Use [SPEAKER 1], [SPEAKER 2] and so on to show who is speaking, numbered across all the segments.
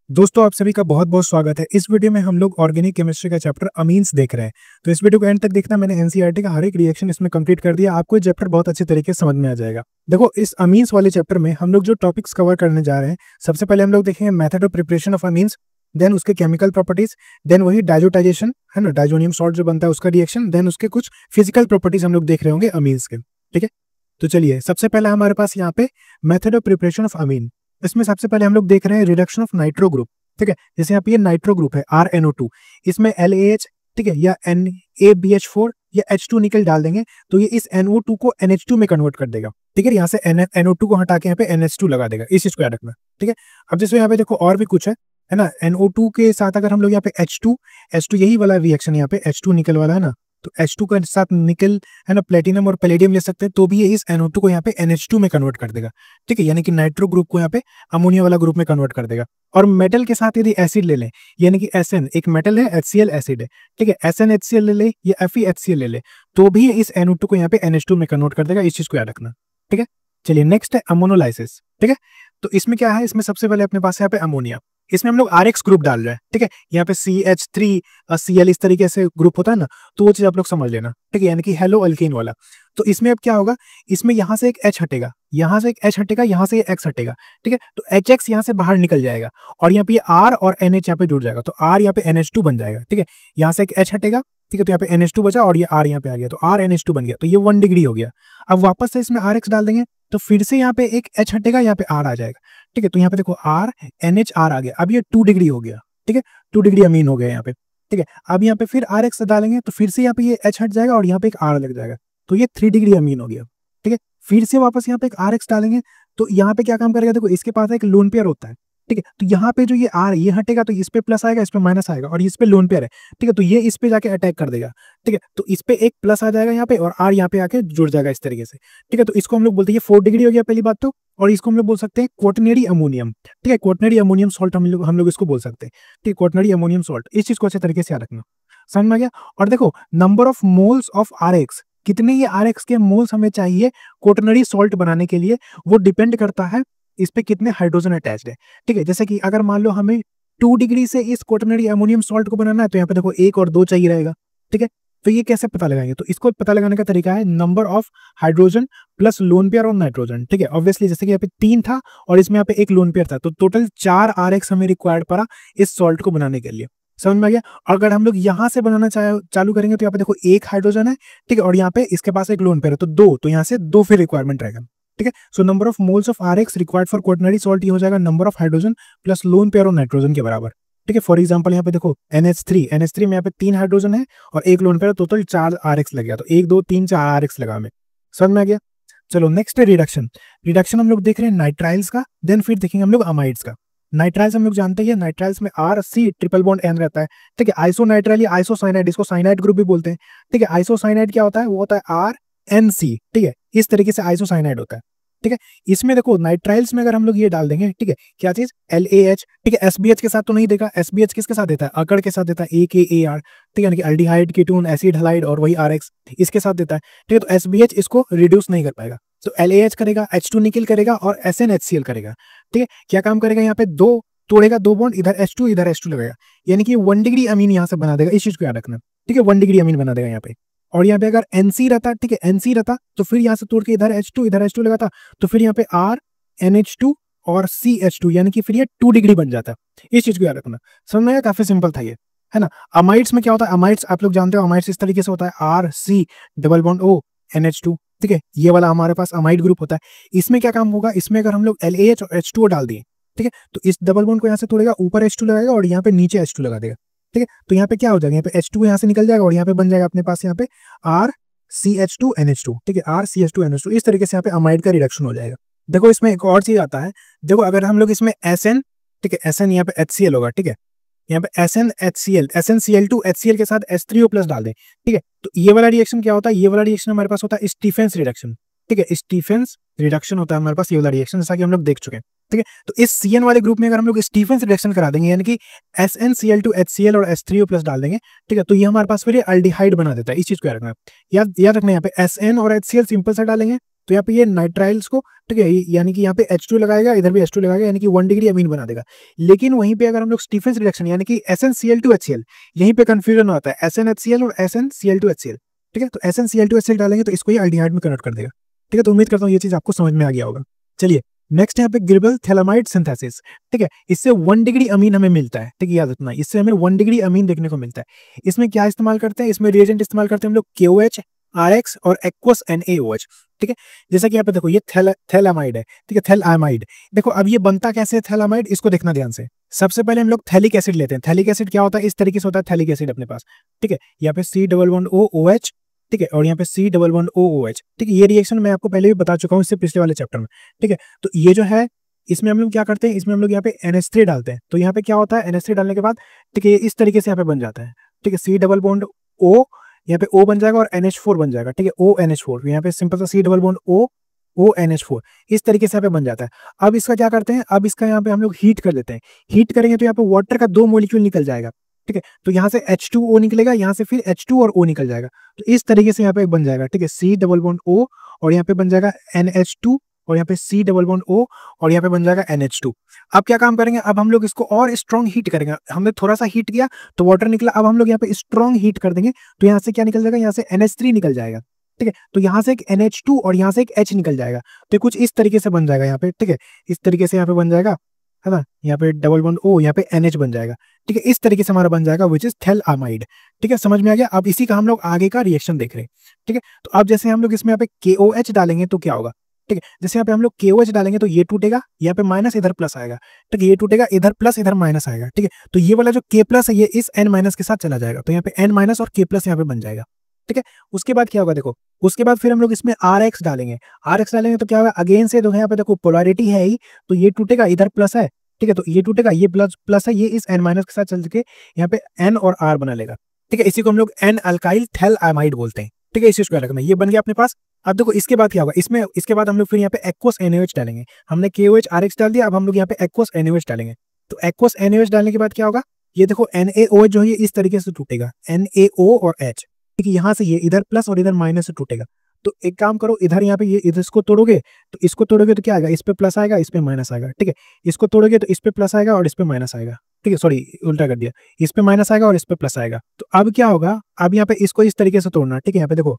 [SPEAKER 1] दोस्तों, आप सभी का बहुत बहुत स्वागत है। इस वीडियो में हम लोग ऑर्गेनिक केमिस्ट्री का चैप्टर अमीन्स देख रहे हैं। तो इस वीडियो को एंड तक देखना। मैंने एनसीईआरटी का हर एक रिएक्शन इसमें कंप्लीट कर दिया। आपको ये चैप्टर बहुत अच्छे तरीके से समझ में आ जाएगा। देखो, इस अमीन्स वाले चैप्टर में हम लोग जो टॉपिक्स कवर करने जा रहे हैं, सबसे पहले हम लोग देखेंगे method of preparation of amines, then उसके केमिकल प्रॉपर्टीज, देन वही डाइजोटाइजेशन है ना, डाइजोनियम सॉल्ट जो बनता है उसका रिएक्शन, देन उसके कुछ फिजिकल प्रॉपर्टीज हम लोग देख रहे होंगे अमीन्स के। ठीक है, तो चलिए सबसे पहले हमारे पास यहाँ पे मेथड ऑफ प्रिपरेशन ऑफ अमीन। इसमें सबसे पहले हम लोग देख रहे हैं रिडक्शन ऑफ नाइट्रो ग्रुप। ठीक है, जैसे यहाँ पे ये नाइट्रो ग्रुप है RNO2, इसमें LAH, ठीक है, या NaBH4 या H2 निकल डाल देंगे तो ये इस NO2 को NH2 में कन्वर्ट कर देगा। ठीक है, यहाँ से NO2 को हटा के यहाँ पे NH2 लगा देगा। इस चीज को याद रखना। ठीक है, अब जैसे यहाँ पे देखो और भी कुछ है ना, NO2 के साथ अगर हम लोग यहाँ पे H2 यही वाला रिएक्शन यहाँ पे H2 निकल वाला है ना, तो H2 के साथ निकल है ना, प्लेटिनम और पैलेडियम ले सकते हैं, तो भी ये इस NO2 को यहाँ पे NH2 में कन्वर्ट कर देगा। ठीक है, यानी कि नाइट्रो ग्रुप को यहाँ पे अमोनिया वाला ग्रुप में कन्वर्ट कर देगा। और मेटल के साथ यदि एसिड ले लें, यानी कि SN एक मेटल है, HCl एसिड है, ठीक है, SnHCl ले ले या FeHCl ले ले, तो भी इस NO2 को यहाँ पे NH2 में कन्वर्ट कर देगा। इस चीज को याद रखना। ठीक है, चलिए नेक्स्ट है अमोनोलाइसिस। ठीक है, तो इसमें क्या है, इसमें सबसे पहले अपने पास यहाँ पे अमोनिया, इसमें हम लोग RX ग्रुप डाल रहे हैं। ठीक है, यहाँ पे CH3 Cl इस तरीके से ग्रुप होता है ना, तो वो चीज आप लोग समझ लेना। ठीक है, यानी कि हेलो अल्केन वाला। तो इसमें अब क्या होगा, इसमें यहाँ से एक H हटेगा, यहाँ से एक H हटेगा, यहाँ से X हटेगा। ठीक है, तो HX यहाँ से बाहर निकल जाएगा और यहाँ पे R और NH यहाँ पे जुड़ जाएगा, तो R यहाँ पे NH2 बन जाएगा। ठीक है, यहाँ से एक H हटेगा, ठीक है, तो यहाँ पे NH2 बचा और ये R यहाँ पे आ गया, तो R NH2 बन गया, तो ये 1 डिग्री हो गया। अब वापस से इसमें RX डाल देंगे तो फिर से यहाँ पे एक H हटेगा, यहाँ पे R आ जाएगा। ठीक है, तो यहाँ पे देखो R NH R आ गया, अब ये 2 डिग्री हो गया। ठीक है, 2 डिग्री अमीन हो गया यहाँ पे। ठीक है, अब यहाँ पे फिर RX डालेंगे तो फिर से यहाँ पे ये H हट जाएगा और यहाँ पे एक R लग जाएगा, तो ये 3 डिग्री अमीन हो गया। ठीक है, फिर से वापस यहाँ पे एक RX डालेंगे तो यहाँ पे क्या काम करेगा, देखो इसके पास एक लोन पेयर होता है। ठीक है, तो यहाँ पे जो ये R ये हटेगा तो इस पे प्लस आएगा, इस पे माइनस आएगा, और इस पे लोन पेयर है। ठीक है, तो ये इस पे जाके अटैक कर देगा। ठीक है, तो इस पे एक प्लस आ जाएगा यहाँ पे और R यहाँ पे आके जुड़ जाएगा इस तरीके से। ठीक है, तो इसको हम लोग बोलते हैं 4 डिग्री हो गया पहली बात तो, और इसको हम लोग बोल सकते हैं क्वाटरनरी अमोनियम। ठीक है, क्वाटरनरी अमोनियम सॉल्ट हम लोग इसको बोल सकते हैं। ठीक है, क्वाटरनरी अमोनियम सॉल्ट, इस चीज को अच्छे तरीके से याद रखना। समझ में आ गया। और देखो number of moles of RX, कितने ये RX के मोल्स हमें चाहिए क्वाटरनरी सॉल्ट बनाने के लिए, वो डिपेंड करता है इस पे कितने हाइड्रोजन अटैच्ड है। ठीक है, जैसे कि अगर मान लो हमें 2 डिग्री से इस क्वाटरनरी अमोनियम सॉल्ट को बनाना है, तो यहाँ पे देखो 1 और 2 चाहिए रहेगा। ठीक है, तो ये कैसे पता लगाएंगे, तो इसको पता लगाने का तरीका है number of hydrogen plus lone pair और नाइट्रोजन। ठीक है, ऑब्वियसली जैसे कि यहाँ पे 3 था और इसमें यहाँ पे 1 लोन पेयर था, तो टोटल 4 RX हमें रिक्वायर्ड पड़ा इस सॉल्ट को बनाने के लिए। समझ में आ गया। अगर हम लोग यहाँ से बनाना चालू करेंगे तो यहाँ पे देखो 1 हाइड्रोजन है, ठीक है, और यहाँ पे इसके पास 1 लोन पेयर है, तो 2, तो यहाँ से 2 फिर रिक्वायरमेंट रहेगा। ठीक है, so number of moles of RX required for quaternary salt ये हो जाएगा number of hydrogen plus lone pair और नाइट्रोजन के बराबर। ठीक है, फॉर एग्जांपल यहाँ पे देखो NH3 में यहाँ पे 3 हाइड्रोजन है और 1 लोन पेयर, टोटल 4 RX लग गया, तो 1 2 3 4 RX लगा हमें। समझ में आ गया। चलो नेक्स्ट है रिडक्शन हम लोग देख रहे हैं नाइट्राइल्स का, देन फिर देखेंगे हम लोग अमाइड्स का। नाइट्राइल्स हम लोग जानते हैं, नाइट्राइल्स में RC ट्रिपल बॉन्ड N रहता है। ठीक है, आइसोनाइट्राइल या आइसोसाइनाइड, इसको साइनाइड ग्रुप भी बोलते हैं। ठीक है, आइसोसाइनाइड क्या होता है, वो होता है RNC। ठीक है, इस तरीके से आइसोसाइनाइड होता है। ठीक है, इसमें देखो नाइट्राइल्स में अगर हम लोग ये डाल देंगे, ठीक है, क्या चीज LAH, ठीक है, SBH के साथ तो नहीं देगा, SBH किसके साथ देता है, अकड़ के साथ देता है, AKAR। ठीक है, यानी कि अल्डिहाइड, कीटोन, एसिड हलाइड और वही RX इसके साथ देता है। ठीक है, तो SBH इसको रिड्यूस नहीं कर पाएगा, तो LAH करेगा, H2 निकल करेगा और SnHCl करेगा। ठीक है, क्या काम करेगा, यहाँ पे 2 तोड़ेगा, 2 बॉन्ड, इधर H2 इधर H2 लगेगा, यानी कि 1 डिग्री अमीन यहाँ से बना देगा। इस चीज को याद रखना। ठीक है, 1 डिग्री अमीन बना देगा यहाँ पे। और यहाँ पे अगर NC रहता, ठीक है, NC रहता तो फिर यहाँ से तोड़ के इधर H2 लगाता, तो फिर यहाँ पे R NH2 और CH2, यानी कि फिर ये 2 डिग्री बन जाता है। इस चीज को याद रखना। समझ में आया, काफी सिंपल था ये, है ना। अमाइड्स में क्या होता है, अमाइड्स आप लोग जानते हो, अमाइड्स इस तरीके से होता है RC double bond O NH2। ठीक है, ये वाला हमारे पास अमाइड ग्रुप होता है। इसमें क्या काम होगा, इसमें अगर हम लोग LAH और H2O डाल दिए, ठीक है, तो इस डबल बॉन्ड को यहाँ से तोड़ेगा, ऊपर H2 लगाएगा और यहाँ पे नीचे H2 लगा देगा। ठीक है, तो यहाँ पे क्या हो जाएगा, यहाँ पे H2 यहाँ से निकल जाएगा और यहाँ पे बन जाएगा अपने पास यहाँ पे RCH2NH2। ठीक है, RCH2NH2, इस तरीके से यहाँ पे अमाइड का रिडक्शन हो जाएगा। देखो इसमें एक और चीज आता है, देखो अगर हम लोग इसमें SN, ठीक है, SN यहाँ पे HCl होगा, ठीक है, यहाँ पे SnCl2HCl के साथ H3O+ डाल दें, ठीक है, तो ये वाला रिएक्शन क्या होता है, ये वाला रिएक्शन हमारे पास होता है स्टीफेंस रिडक्शन। ठीक है, स्टीफेंस रिडक्शन होता है हमारे पास ये वाला रिएक्शन, जैसा कि हम लोग देख चुके हैं। ठीक है, तो इस CN वाले ग्रुप में अगर हम लोग स्टीफेंस रिडक्शन करा देंगे, यानी कि SnCl2HCl और H3O+ डाल देंगे, ठीक है, तो ये हमारे पास फिर अल्डिहाइड बना देता है। इस चीज को याद रखना, याद रखना, यहाँ पे SN और HCl सिंपल सा डालेंगे, तो यहाँ पे ये नाइट्राइल्स को, ठीक है, यानी कि यहाँ पे H2 लगाएगा, इधर भी H2 लगाएगा, यानी कि 1 डिग्री अमीन बना देगा। लेकिन वहीं पे अगर हम लोग स्टीफेंस रिडक्शन यानी कि SnCl2HCl, यहीं पे कंफ्यूजन होता है SnHCl और SnCl2HCl, ठीक है। तो SnCl2HCl डालेंगे तो इसको ही एल्डिहाइड में कन्वर्ट कर देगा, ठीक है। तो उम्मीद करता हूँ ये चीज आपको समझ में आ गया होगा। चलिए नेक्स्ट यहाँ पे गिब्रेल थैलामाइड सिंथेसिस, ठीक है। इससे 1 डिग्री अमीन हमें मिलता है, ठीक है, याद रखना, इससे हमें 1 डिग्री अमीन देखने को मिलता है। इसमें क्या इस्तेमाल करते हैं, इसमें रिएजेंट इस्तेमाल करते हैं हम लोग KOH, RX और एक्वस NaOH, ठीक है। जैसा कि यहाँ पे देखो ये थैलामाइड है, ठीक है, थैलामाइड। देखो अब ये बनता कैसे है थैलामाइड, इसको देखना ध्यान से। सबसे पहले हम लोग थैलिक एसिड लेते हैं। थैलिक एसिड क्या होता है, इस तरीके से होता है थैलिक एसिड अपने पास, ठीक है। यहाँ पे C11OOH, ठीक है, और यहाँ पे C11OOH, ठीक है। ये रिएक्शन मैं आपको पहले भी बता चुका हूँ इससे पिछले वाले चैप्टर में, ठीक है। तो ये जो है इसमें हम लोग क्या करते हैं, इसमें हम लोग यहाँ पे NH3 डालते हैं। तो यहाँ पे क्या होता है, NH3 डालने के बाद, ठीक है, ये इस तरीके से यहाँ पे बन जाता है, ठीक है। C डबल बॉन्ड O, यहाँ पे O बन जाएगा और NH4 बन जाएगा, ठीक है, ONH4। यहाँ पे सिंपल सा C double bond O, ONH4 इस तरीके से यहाँ पे बन जाता है। अब इसका क्या करते हैं, अब इसका यहाँ पे हम लोग हीट कर लेते हैं। हीट करेंगे तो यहाँ पे वाटर का 2 मॉलिक्यूल निकल जाएगा, ठीक है। तो यहाँ से H2O निकलेगा, यहाँ से फिर H2 और O निकल जाएगा। तो इस तरीके से यहाँ पे बन जाएगा, ठीक है, C डबल बॉन्ड O और यहाँ पे बन जाएगा NH2 और यहाँ पे C डबल बॉन्ड O और यहाँ पे बन जाएगा NH2। अब क्या काम करेंगे, अब हम लोग इसको और स्ट्रॉन्ग हीट करेंगे। हमने थोड़ा सा हीट किया तो वाटर निकला, अब हम लोग यहाँ पे स्ट्रॉन्ग हीट कर देंगे तो यहाँ से क्या निकल जाएगा, यहाँ से NH3 निकल जाएगा, ठीक है। तो यहाँ से एक NH2 और यहाँ से एक H निकल जाएगा। तो कुछ इस तरीके से बन जाएगा यहाँ पे, ठीक है, इस तरीके से यहाँ पे बन जाएगा, है ना। यहाँ पे डबल बॉन्ड O, यहाँ पे NH बन जाएगा, ठीक है। इस तरीके से हमारा बन जाएगा विच इज थैलामाइड, ठीक है। समझ में आ गया। अब इसी का हम लोग आगे का रिएक्शन देख रहे हैं, ठीक है। तो अब जैसे हम लोग इसमें यहाँ पे KOH डालेंगे तो क्या होगा, ठीक है। जैसे यहाँ पे हम लोग KOH डालेंगे तो ये टूटेगा, यहाँ पे माइनस इधर प्लस आएगा, ठीक है, ये टूटेगा, इधर प्लस इधर माइनस आएगा, ठीक है। तो ये वाला जो K प्लस है ये इस N माइनस के साथ चला जाएगा, तो यहाँ पे N माइनस और K प्लस यहाँ पे बन जाएगा, ठीक है। उसके बाद क्या होगा, देखो उसके बाद फिर हम लोग इसमें RX डालेंगे। RX डालेंगे तो क्या होगा, अगेन से देखो यहाँ पे देखो पोलैरिटी है ही, तो ये टूटेगा, इधर प्लस है, ठीक है, तो ये टूटेगा, ये प्लस प्लस है, ये इस N माइनस के साथ चल के यहाँ पे N और R बना लेगा, ठीक है। इसी को हम लोग N अल्काइल थैलामाइड बोलते हैं, ठीक है। इसी को रखना, ये बन गया अपने पास। अब देखो इसके बाद क्या होगा, इसमें इसके बाद हम लोग फिर यहाँ पे एक्वस NaOH डालेंगे। हमने KOH RX डाल दिया, अब हम लोग यहाँ पे एक्वस NaOH डालेंगे। तो एक्वस NaOH डालने के बाद क्या होगा, ये देखो NaOH जो है ये इस तरीके से टूटेगा, NaO और H, ठीक है। यहाँ से ये इधर प्लस और इधर माइनस से टूटेगा। तो एक काम करो, इधर यहाँ पे ये इधर इसको तोड़ोगे तो इसको तोड़ोगे तो क्या आएगा, इस पे प्लस आएगा, इस पे माइनस आएगा, ठीक है। इसको तोड़ोगे तो इस पे प्लस आएगा और इस पे माइनस आएगा, ठीक है, सॉरी उल्टा कर दिया, इस पे माइनस आएगा और इस पे प्लस आएगा। तो अब क्या होगा, अब यहाँ पे इसको इस तरीके से तोड़ना, ठीक है। यहाँ पे देखो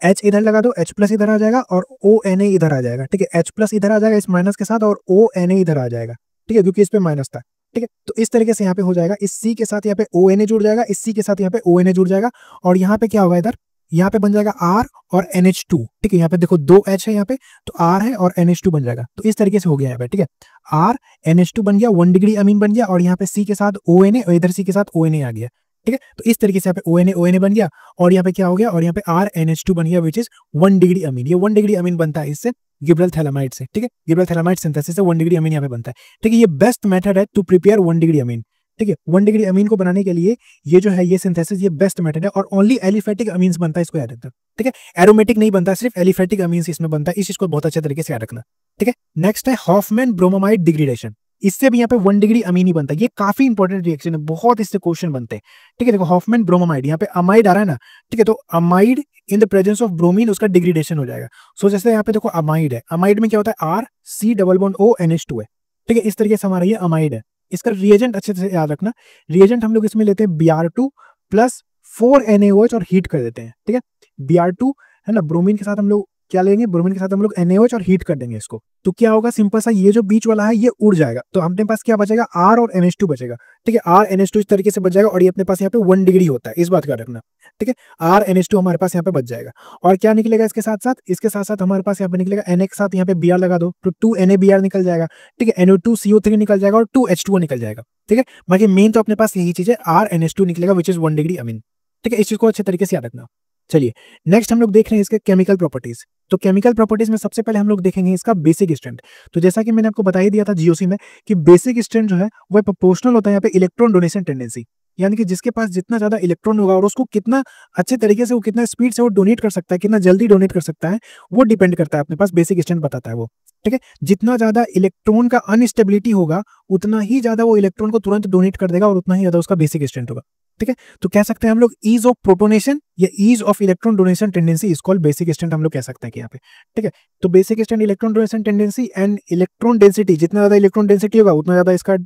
[SPEAKER 1] H इधर लगा दो, H प्लस इधर आ जाएगा और ONa इधर आ जाएगा, ठीक है। H प्लस इधर आ जाएगा इस माइनस के साथ और ONa इधर आ जाएगा, ठीक है, क्योंकि इस पे माइनस था, ठीक है। तो इस तरीके से यहाँ पे हो जाएगा, इस C के साथ यहाँ पे ONa जुड़ जाएगा, इस C के साथ यहाँ पे ONa जुड़ जाएगा और यहाँ पे क्या होगा, इधर यहाँ पे बन जाएगा R और NH2, ठीक है। यहाँ पे देखो 2 H है यहाँ पे, तो R है और NH2 बन जाएगा। तो इस तरीके से हो गया यहाँ पे, ठीक है, R NH2 बन गया, 1 डिग्री अमीन बन गया और यहाँ पे C के साथ ONa और इधर C के साथ ONa आ गया, ठीक है। तो इस तरीके से यहाँ पे ONa बन गया और यहाँ पे क्या हो गया, और यहाँ पे R NH2 बन गया विच इज 1 डिग्री अमीन। ये 1 डिग्री अमीन बनता है इससे, गिब्रेल थैलामाइड से, ठीक है। गिब्रेल थैलामाइड सिंथेसिस से 1 डिग्री अमीन यहाँ पे बनता है, ठीक है। ये बेस्ट मेथड है टू प्रिपेयर 1 डिग्री अमीन, ठीक है। 1 डिग्री अमीन को बनाने के लिए ये जो है ये सिंथेसिस ये बेस्ट मेथड है और ओनली एलिफेटिक अमीन्स बनता है, इसको याद रखना, ठीक है। एरोमेटिक नहीं बनता, सिर्फ एलिफेटिक अमीन्स इसमें बनता है, इस चीज को बहुत अच्छे तरीके से याद रखना, ठीक है। नेक्स्ट है हॉफमैन ब्रोमामाइड डिग्रेडेशन। इससे भी यहाँ पे 1 डिग्री अमीन ही बनता है। ये काफी इंपॉर्टेंट रिएक्शन है, बहुत इससे क्वेश्चन बनते हैं, ठीक है। देखो हॉफमैन ब्रोमामाइड, यहाँ पे अमाइड आ रहा है ना, ठीक है, तो amide in the presence of bromine उसका डिग्रेडेशन हो जाएगा। सो जैसे यहाँ पे देखो अमाइड है, अमाइड में क्या होता है, R C double bond O NH2 है, ठीक है। इस तरीके से हमारा ये अमाइड है। इसका रिएजेंट अच्छे से याद रखना, रिएजेंट हम लोग इसमें लेते हैं Br2 प्लस 4 NaOH और हीट कर देते हैं, ठीक है। Br2 है ना, ब्रोमीन के साथ हम लोग क्या लेंगे, ब्रोमीन के साथ हम लोग NaOH और हीट कर देंगे इसको। तो क्या होगा, सिंपल सा ये जो बीच वाला है ये उड़ जाएगा, तो अपने पास क्या बचेगा, R और NH2 बचेगा, ठीक है। R NH2 इस तरीके से बच जाएगा और ये अपने पास यहाँ पे 1 डिग्री होता है, इस बात का रखना, ठीक है। R NH2 हमारे पास यहाँ पे बच जाएगा और क्या निकलेगा इसके साथ साथ, इसके साथ साथ हमारे पास यहाँ पे निकलेगा Na के साथ यहाँ पे Br लगा दो तो 2 NaBr निकल जाएगा, ठीक है। NO2CO3 निकल जाएगा और 2 H2O निकल जाएगा, ठीक है। बाकी मेन तो अपने पास यही चीज है, R NH2 निकलेगा विच इज 1 डिग्री अमीन, ठीक है। इस चीज को अच्छे तरीके से याद रखना। चलिए नेक्स्ट हम लोग देख रहे हैं इसके केमिकल प्रॉपर्टीज। तो केमिकल प्रॉपर्टीज में सबसे पहले हम लोग देखेंगे इसका बेसिक स्ट्रेंथ। तो जैसा कि मैंने आपको बता ही दिया था जीओसी में कि बेसिक स्ट्रेंथ जो है वह प्रोपोर्शनल होता है यहाँ पे इलेक्ट्रॉन डोनेशन टेंडेंसी, यानी कि जिसके पास जितना ज्यादा इलेक्ट्रॉन होगा और उसको कितना अच्छे तरीके से वो कितना स्पीड से वो डोनेट कर सकता है, कितना जल्दी डोनेट कर सकता है, वो डिपेंड करता है, अपने पास बेसिक स्ट्रेंथ बताता है वो, ठीक है। जितना ज्यादा इलेक्ट्रॉन का अनस्टेबिलिटी होगा उतना ही ज्यादा वो इलेक्ट्रॉन को तुरंत डोनेट कर देगा और उतना ही ज्यादा उसका बेसिक स्ट्रेंथ होगा, ठीक है, तो कह सकते हैं हम लोग ईज ऑफ प्रोटोनेशन या ease of electron donation tendency is called basic strength, हम लोग कह सकते हैं कि यहाँ पे। ठीक है, तो basic strength electron donation tendency and electron density, जितना ज्यादा इलेक्ट्रॉन डेंसिटी होगा उतना ज्यादा इसका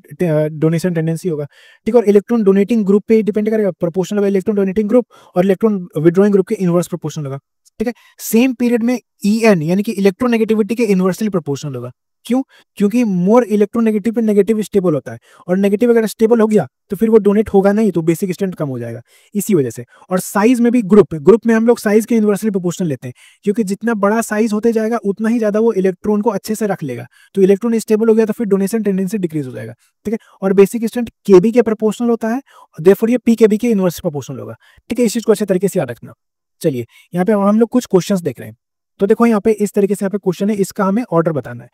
[SPEAKER 1] डोनेशन टेंडेंसी होगा। ठीक है, और इलेक्ट्रॉन डोनेटिंग ग्रुप पे डिपेंड करेगा, प्रोपोर्शनल होगा इलेक्ट्रॉन डोनेटिंग ग्रुप और इलेक्ट्रॉन विड्रॉइंग ग्रुप के इनवर्स प्रोपोर्शनल होगा। ठीक है, सेम पीरियड में EN यानी कि इलेक्ट्रोनेगेटिविटी के इनवर्सली प्रोपोर्शनल होगा। क्यों? क्योंकि मोर इलेक्ट्रोनेगेटिव पे नेगेटिव स्टेबल होता है, और नेगेटिव अगर स्टेबल हो गया तो फिर वो डोनेट होगा नहीं, तो बेसिक स्ट्रेंथ कम हो जाएगा इसी वजह से। और साइज में भी ग्रुप में हम लोग साइज के इनवर्सली प्रोपोर्शनल लेते हैं, क्योंकि जितना बड़ा साइज होते जाएगा उतना ही ज्यादा वो इलेक्ट्रॉन को अच्छे से रख लेगा, तो इलेक्ट्रॉन स्टेबल हो गया तो फिर डोनेशन टेंडेंसी डिक्रीज हो जाएगा। ठीक है, और बेसिक स्ट्रेंथ KB के प्रोपोर्शनल होता है, देयरफॉर ये PKB के इनवर्स प्रोपोर्शनल होगा। ठीक है, इस चीज को अच्छे तरीके से याद रखना। चलिए यहाँ पे हम लोग कुछ क्वेश्चंस देख रहे हैं, तो देखो यहाँ पे इस तरीके से यहाँ पे क्वेश्चन है, इसका हमें ऑर्डर बताना है।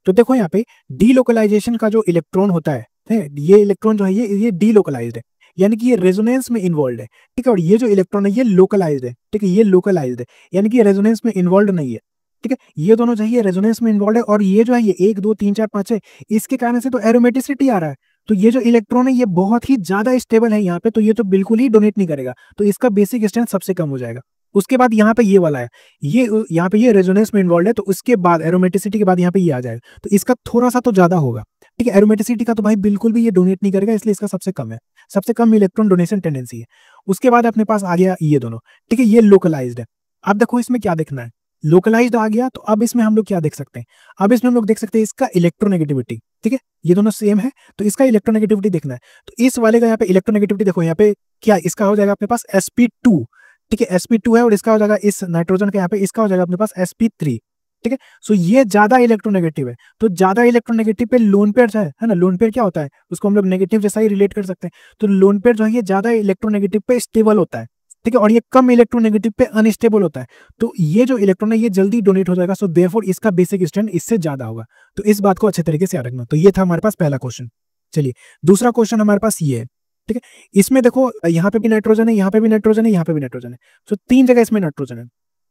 [SPEAKER 1] तो देखो यहाँ पे डीलोकलाइजेशन का जो इलेक्ट्रॉन होता है, ये इलेक्ट्रॉन जो है ये डीलोकलाइज्ड है, यानी कि ये रेजोनेंस में इन्वॉल्व है। ठीक है, और ये जो इलेक्ट्रॉन है ये लोकलाइज्ड है। ठीक है, ये लोकलाइज्ड है यानी कि ये रेजोनेंस में इन्वॉल्व नहीं है। ठीक है, ये दोनों चाहिए रेजोनेंस में इन्वॉल्व है, और ये जो है ये 1 2 3 4 5 है, इसके कारण से तो एरोमेटिसिटी आ रहा है। तो ये जो इलेक्ट्रॉन है ये बहुत ही ज्यादा स्टेबल है यहाँ पे, तो ये तो बिल्कुल ही डोनेट नहीं करेगा, तो इसका बेसिक स्ट्रेंथ सबसे कम हो जाएगा। उसके बाद यहाँ पे ये वाला है, ये यहाँ पे ये रेजोनेंस में इन्वॉल्व है, तो उसके बाद एरोमेटिसिटी के बाद यहाँ पे ये आ जाएगा, तो इसका थोड़ा सा तो ज्यादा होगा। ठीक है, एरोमेटिसिटी का तो भाई बिल्कुल भी ये डोनेट नहीं करेगा, इसलिए इसका सबसे कम है, सबसे कम इलेक्ट्रॉन डोनेशन टेंडेंसी है। उसके बाद अपने पास आ गया ये दोनों। ठीक है, ये लोकलाइज्ड है। अब देखो इसमें क्या देखना है, लोकलाइज्ड आ गया, तो अब इसमें हम लोग क्या देख सकते हैं, अब इसमें हम लोग देख सकते हैं इसका इलेक्ट्रोनेगेटिविटी। ठीक है, ये दोनों सेम है, तो इसका इलेक्ट्रोनेगेटिविटी देखना है। तो इस वाले का यहाँ पे इलेक्ट्रोनेगेटिविटी देखो, यहाँ पे क्या इसका हो जाएगा अपने पास sp2। ठीक है, sp2 है, और इसका हो जाएगा इस नाइट्रोजन के यहाँ पे इसका हो जाएगा अपने पास sp3। ठीक है, सो ये ज्यादा इलेक्ट्रोनेगेटिव है, तो ज्यादा इलेक्ट्रोनेगेटिव पे लोन पेयर है ना, लोन पेयर क्या होता है उसको हम लोग नेगेटिव जैसा ही रिलेट कर सकते हैं। तो लोन पेयर जो है ये ज्यादा इलेक्ट्रोनेगेटिव पे स्टेबल होता है। ठीक है, और ये कम इलेक्ट्रोनेगेटिव पे अनस्टेबल होता है, तो ये जो इलेक्ट्रॉन है ये जल्दी डोनेट हो जाएगा, सो देयरफॉर इसका बेसिक स्ट्रेंथ इससे ज्यादा होगा। तो इस बात को अच्छे तरीके से याद रखना। तो ये था हमारे पास पहला क्वेश्चन। चलिए दूसरा क्वेश्चन हमारे पास ये है। ठीक है, इसमें देखो यहाँ पे भी नाइट्रोजन है, यहाँ पे भी नाइट्रोजन है, यहाँ पे भी नाइट्रोजन है, तो 3 जगह इसमें नाइट्रोजन है,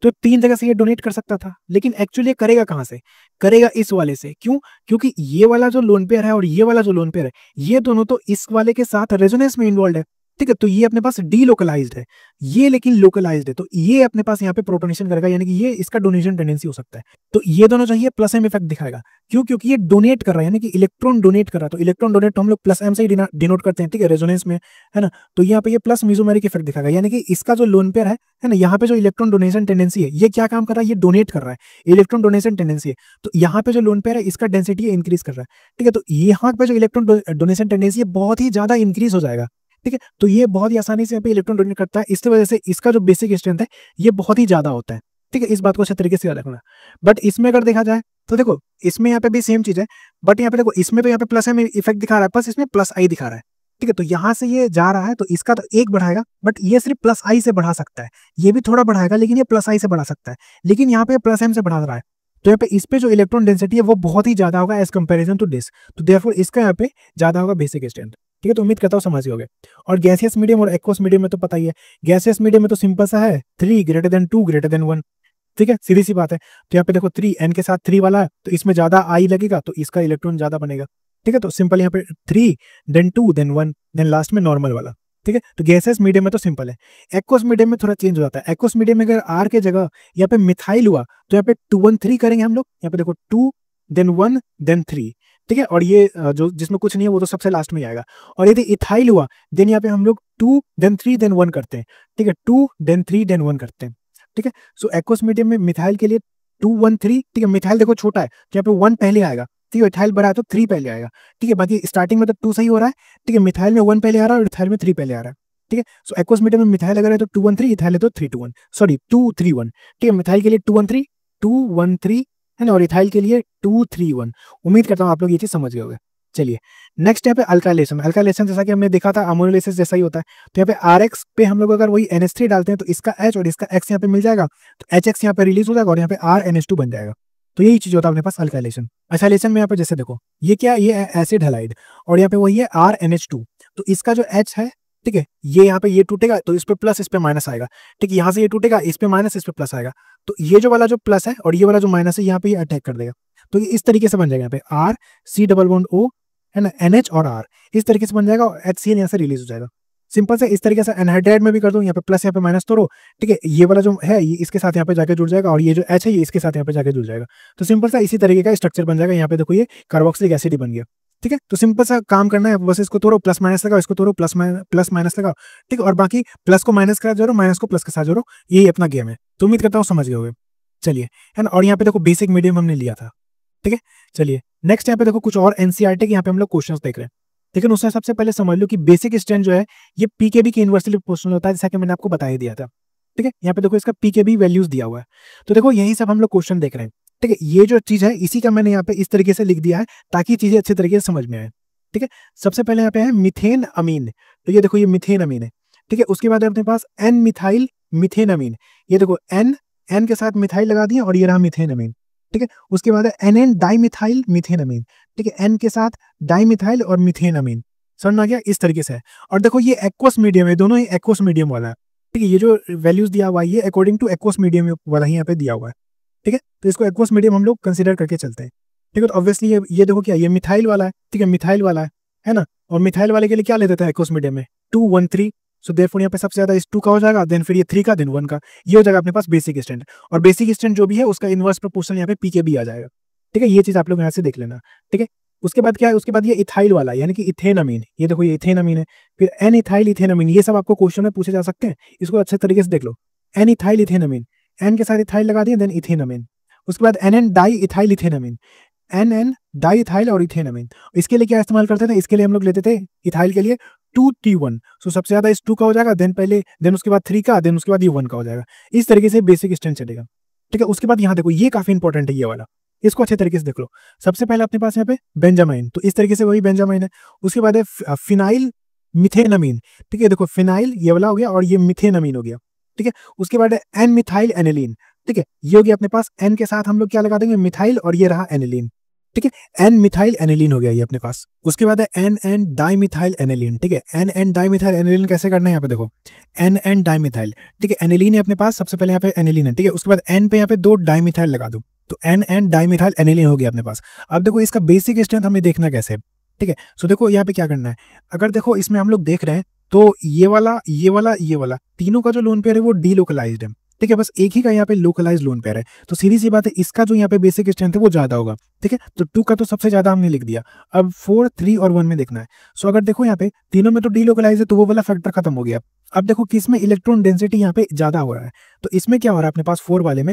[SPEAKER 1] तो 3 जगह से ये डोनेट कर सकता था, लेकिन एक्चुअली ये करेगा कहां से, करेगा इस वाले से। क्यों? क्योंकि ये वाला जो लोन पेयर है और ये वाला जो लोन पेयर है, ये दोनों तो इस वाले के साथ रेजोनेंस में इन्वॉल्व है। ठीक है, तो ये अपने पास डीलोकलाइज्ड है, ये लेकिन लोकलाइज्ड है, तो ये अपने पास यहाँ पे प्रोटोनेशन करेगा, यानी कि ये इसका डोनेशन टेंडेंसी हो सकता है। तो ये दोनों चाहिए प्लस एम इफेक्ट दिखाएगा। क्यों? क्योंकि ये डोनेट कर रहा है, यानी कि इलेक्ट्रॉन डोनेट कर रहा है, तो इलेक्ट्रॉन डोनेट तो हम लोग प्लस एम से ही डिनोट करते हैं। ठीक है, रेजोनेंस में है ना, तो यहाँ पे ये प्लस मेसोमेरिक इफेक्ट दिखाएगा, यानी कि इसका जो लोन पेयर है ना, यहाँ पे जो इलेक्ट्रॉन डोनेशन टेंडेंसी है ये क्या काम कर रहा है, ये डोनेट कर रहा है, इलेक्ट्रॉन डोनेशन टेंडेंसी है, तो यहाँ पे जो लोन पेयर है इसका डेंसिटी इंक्रीज कर रहा है। ठीक है, तो यहाँ पे जो इलेक्ट्रॉन डोनेशन टेंडेंसी है बहुत ही ज्यादा इंक्रीज हो जाएगा। ठीक है, तो ये बहुत ही आसानी से यहाँ पे इलेक्ट्रॉन डोनेट करता है, इसकी वजह से इसका जो बेसिक स्ट्रेंथ है ये बहुत ही ज्यादा होता है। ठीक है, इस बात को अच्छे तरीके से याद रखना। बट इसमें अगर देखा जाए तो देखो इसमें यहाँ पे भी सेम चीज है, बट यहाँ पे देखो इसमें तो यहाँ पे प्लस एम इफेक्ट दिखा रहा है, बस इसमें प्लस आई दिखा रहा है। ठीक है, तो यहाँ से ये जा रहा है, तो इसका तो 1 बढ़ाएगा, बट ये सिर्फ प्लस आई से बढ़ा सकता है, ये भी थोड़ा बढ़ाएगा लेकिन ये प्लस आई से बढ़ा सकता है, लेकिन यहाँ पे प्लस एम से बढ़ा रहा है, तो यहाँ पे इस पे जो इलेक्ट्रॉन डेंसिटी है वो बहुत ही ज्यादा होगा एज कंपेरिजन टू दिस, तो देयरफॉर इसका यहाँ पे ज्यादा होगा बेसिक स्ट्रेंथ। ठीक है, तो उम्मीद करता हूँ समझ गए। और गैसियस मीडियम और एक्वस मीडियम में तो पता ही है, गैसियस मीडियम में तो सिंपल सा है 3 ग्रेटर देन 2 ग्रेटर देन 1। ठीक है, सीधी सी बात है। तो यहाँ पे देखो 3 n के साथ 3 वाला है, तो इसमें ज्यादा आई लगेगा, तो इसका इलेक्ट्रॉन ज्यादा बनेगा। ठीक है, तो सिंपल यहाँ पे 3 देन 2 देन 1 देन लास्ट में नॉर्मल वाला। ठीक है, तो गैसेस मीडियम में तो सिंपल है। एक्वस मीडियम में थोड़ा चेंज हो जाता है। एक्वस मीडियम में अगर आर के जगह यहाँ पे मिथाइल हुआ तो यहाँ पे 2 1 3 करेंगे हम लोग। यहाँ पे देखो 2 देन 1 देन 3। ठीक है, और ये जो जिसमें कुछ नहीं है वो तो सबसे लास्ट में आएगा। और यदि इथाइल हुआ देन यहाँ पे हम लोग 2 देन 3 देन 1 करते हैं। ठीक है, 2 देन 3 देन 1 करते हैं। ठीक है, सो एक्वस मीडियम में मिथाइल के लिए 2 1 3। ठीक है, मिथाइल देखो छोटा है तो यहाँ पे 1 पहले आएगा। ठीक है, इथाइल बड़ा है तो 3 पहले आएगा। ठीक है, बाकी स्टार्टिंग में तो 2 सही हो रहा है। ठीक है, मिथाइल में 1 पहले आ रहा है और इथाइल में 3 पहले आ रहा है। ठीक है, सो एक्वस मीडियम में मिथाइल अगर है तो 2 1 3, इथाइल है तो 3 2 1, सॉरी 2 3 1। ठीक है, मिथाइल के लिए 2 1 3 2 1 3 है ना, और इथाइल के लिए 2 3 1। उम्मीद करता हूँ आप लोग ये चीज समझ गए होंगे। चलिए नेक्स्ट यहाँ पे अल्काइलेशन। अल्काइलेशन जैसा कि हमने देखा था अमोनियोलाइसिस जैसा ही होता है। तो यहाँ पे RX पे हम लोग अगर वही NH3 डालते हैं तो इसका H और इसका X यहाँ पे मिल जाएगा, तो HX यहाँ पे रिलीज हो जाएगा और यहाँ पे RNH2 बन जाएगा। तो यही चीज होता है अपने पास अल्काइलेशन। अल्काइलेशन में यहाँ पे जैसे देखो ये क्या, ये एसिड हैलाइड और यहाँ पे वही है RNH2। तो इसका जो H है, ठीक है, ये यहाँ पे ये टूटेगा तो इस पे प्लस इस पे माइनस आएगा। ठीक है, यहाँ से ये टूटेगा इस पे माइनस इस पे प्लस आएगा, तो ये जो वाला जो प्लस है और ये वाला जो माइनस है यहाँ पे ये अटैक कर देगा। तो ये इस तरीके से बन जाएगा, यहाँ पे R C double bond O है ना, NH और R इस तरीके से बन जाएगा और HCl यहाँ से रिलीज हो जाएगा। सिंपल से इस तरीके से एनहाइड्राइड में भी कर दो, यहाँ पे प्लस यहाँ पे माइनस तो रो, ठीक है, ये वाला जो है ये इसके साथ यहाँ पे जाके जुड़ जाएगा और ये जो H है ये इसके साथ यहाँ पे जाके जुड़ जाएगा। तो सिंपल सा इसी तरीके का स्ट्रक्चर बन जाएगा। यहाँ पे देखो ये कार्बोक्सिलिक एसिड ही बन गया, ठीक है। तो सिंपल सा काम करना है, बस इसको तोड़ो, प्लस माइनस लगाओ, इसको तोड़ो, प्लस माइनस लगाओ, ठीक है, और बाकी प्लस को माइनस के साथ जोड़ो, माइनस को प्लस के साथ जोड़ो, यही अपना गेम है। तो उम्मीद करता हूँ समझ गए होगे। चलिए, है ना, और यहाँ पे देखो बेसिक मीडियम हमने लिया था, ठीक है। चलिए नेक्स्ट यहाँ पे देखो कुछ और एनसीईआरटी के यहाँ पे हम लोग क्वेश्चंस देख रहे हैं, लेकिन उससे सबसे पहले समझ लो कि बेसिक स्ट्रेंथ जो है ये पीकेबी के इन्वर्सली प्रोपोर्शनल होता है, जैसा कि मैंने आपको बता ही दिया था, ठीक है। यहाँ पे देखो इसका पीकेबी वैल्यूज दिया हुआ है। तो देखो यही सब हम लोग क्वेश्चन देख रहे हैं, ठीक है। ये जो चीज है इसी का मैंने यहाँ पे इस तरीके से लिख दिया है ताकि चीजें अच्छे तरीके से समझ में आए, ठीक है। सबसे पहले यहाँ पे है मिथेन अमीन, तो ये देखो ये मिथेन अमीन है, ठीक है। उसके बाद अपने पास एन मिथाइल मिथेन अमीन, ये देखो एन के साथ मिथाइल लगा दिया और ये रहा मिथेन अमीन, ठीक है। उसके बाद है एन डाइमिथाइल मिथेन अमीन, ठीक है, एन के साथ डाइमिथाइल और मिथेन अमीन, समझ में आ गया, इस तरीके से है। और देखो ये एक्वस मीडियम है, दोनों ही एक्वस मीडियम वाला है, ठीक है। ये जो वैल्यूज दिया हुआ है ये अकॉर्डिंग टू एक्वस मीडियम वाला ही यहाँ पे दिया हुआ है, ठीक है। तो इसको एक्वस मीडियम हम लोग कंसिडर करके चलते हैं, ठीक है। तो ऑब्वियसली ये देखो क्या ये मिथाइल वाला है, ठीक है, मिथाइल वाला है ना। और मिथाइल वाले के लिए क्या ले देता है एक्वस मीडियम में 2 1 3, सो देयरफॉर यहाँ पे सबसे ज्यादा इस 2 का हो जाएगा, देन फिर ये 3 का, देन 1 का, ये हो जाएगा अपने पास बेसिक स्ट्रेंथ। और बेसिक स्ट्रेंथ जो भी है उसका इनवर्स प्रोपोर्शनल यहाँ पे पीकेबी आ जाएगा, ठीक है। ये चीज आप लोग यहाँ से देख लेना, ठीक है। उसके बाद क्या है, उसके बाद ये इथाइल वाला यानी कि इथेन अमीन, ये देखो ये इथेन अमीन है, फिर एन इथाइल इथेन अमीन, ये सब आपको क्वेश्चन में पूछे जा सकते हैं, इसको अच्छे तरीके से देख लो। एन इथाइल इथेन अमीन, एन के साथ इथाइल लगा दिया, देन इथेन अमीन। उसके बाद एन डाई इथाइल इथेन अमीन, एन डाई इथाइल और इथेन अमीन। इसके लिए क्या इस्तेमाल करते थे, इसके लिए हम लोग लेते थे इथाइल के लिए 2T1, सो सबसे ज्यादा इस 2 का हो जाएगा, देन उसके बाद 3 का, देन उसके बाद ये 1 का हो जाएगा। इस तरीके से बेसिक स्ट्रेंथ चलेगा, ठीक है। उसके बाद यहाँ देखो ये काफी इंपॉर्टेंट है ये वाला, इसको अच्छे तरीके से देख लो। सबसे पहले अपने पास यहाँ पे बेंजामाइन, तो इस तरीके से वही बेंजामाइन है। उसके बाद है फिनाइल मिथेन अमीन, ठीक है, देखो फिनाइल ये वाला हो गया और ये मिथेन अमीन हो गया, ठीक है। उसके बाद है एन मिथाइल एनिलीन, ठीक है, ये हो गया अपने पास, एन के साथ हम लोग क्या लगा देंगे मिथाइल और ये रहा एनिलीन, ठीक है, एन मिथाइल एनिलीन हो गया ये अपने पास। उसके बाद है एन डाइमिथाइल एनिलीन, ठीक है, एन डाइमिथाइल एनिलीन कैसे करना है यहाँ पे देखो, एन डाइमिथाइल, ठीक है, एनिलीन है अपने पास, सबसे पहले यहाँ पे एनिलीन है, ठीक है। उसके बाद एन पे यहाँ पे 2 डाइमिथाइल लगा दो, तो एन डाइमिथाइल एनिलीन हो गया अपने पास। अब देखो इसका बेसिक स्ट्रेंथ हमें देखना कैसे, ठीक है। सो देखो यहाँ पे क्या करना है, अगर देखो इसमें हम लोग देख रहे हैं तो ये वाला तीनों का जो लोन पेयर है वो डीलोकलाइज्ड है, ठीक है, बस एक ही का यहाँ पे लोकलाइज लोन पेयर है, तो सीधी सी बात है इसका जो यहाँ पे बेसिक स्ट्रेंथ है वो ज्यादा होगा, ठीक है। तो 2 का तो सबसे ज्यादा हमने लिख दिया, अब 4 3 और 1 में देखना है। सो अगर देखो यहाँ पे तीनों में तो डीलोकलाइज है तो वो वाला फैक्टर खत्म हो गया। अब देखो किसमें इलेक्ट्रॉन डेंसिटी यहाँ पे ज्यादा हो रहा है, तो इसमें क्या हो रहा है अपने पास 4 वाले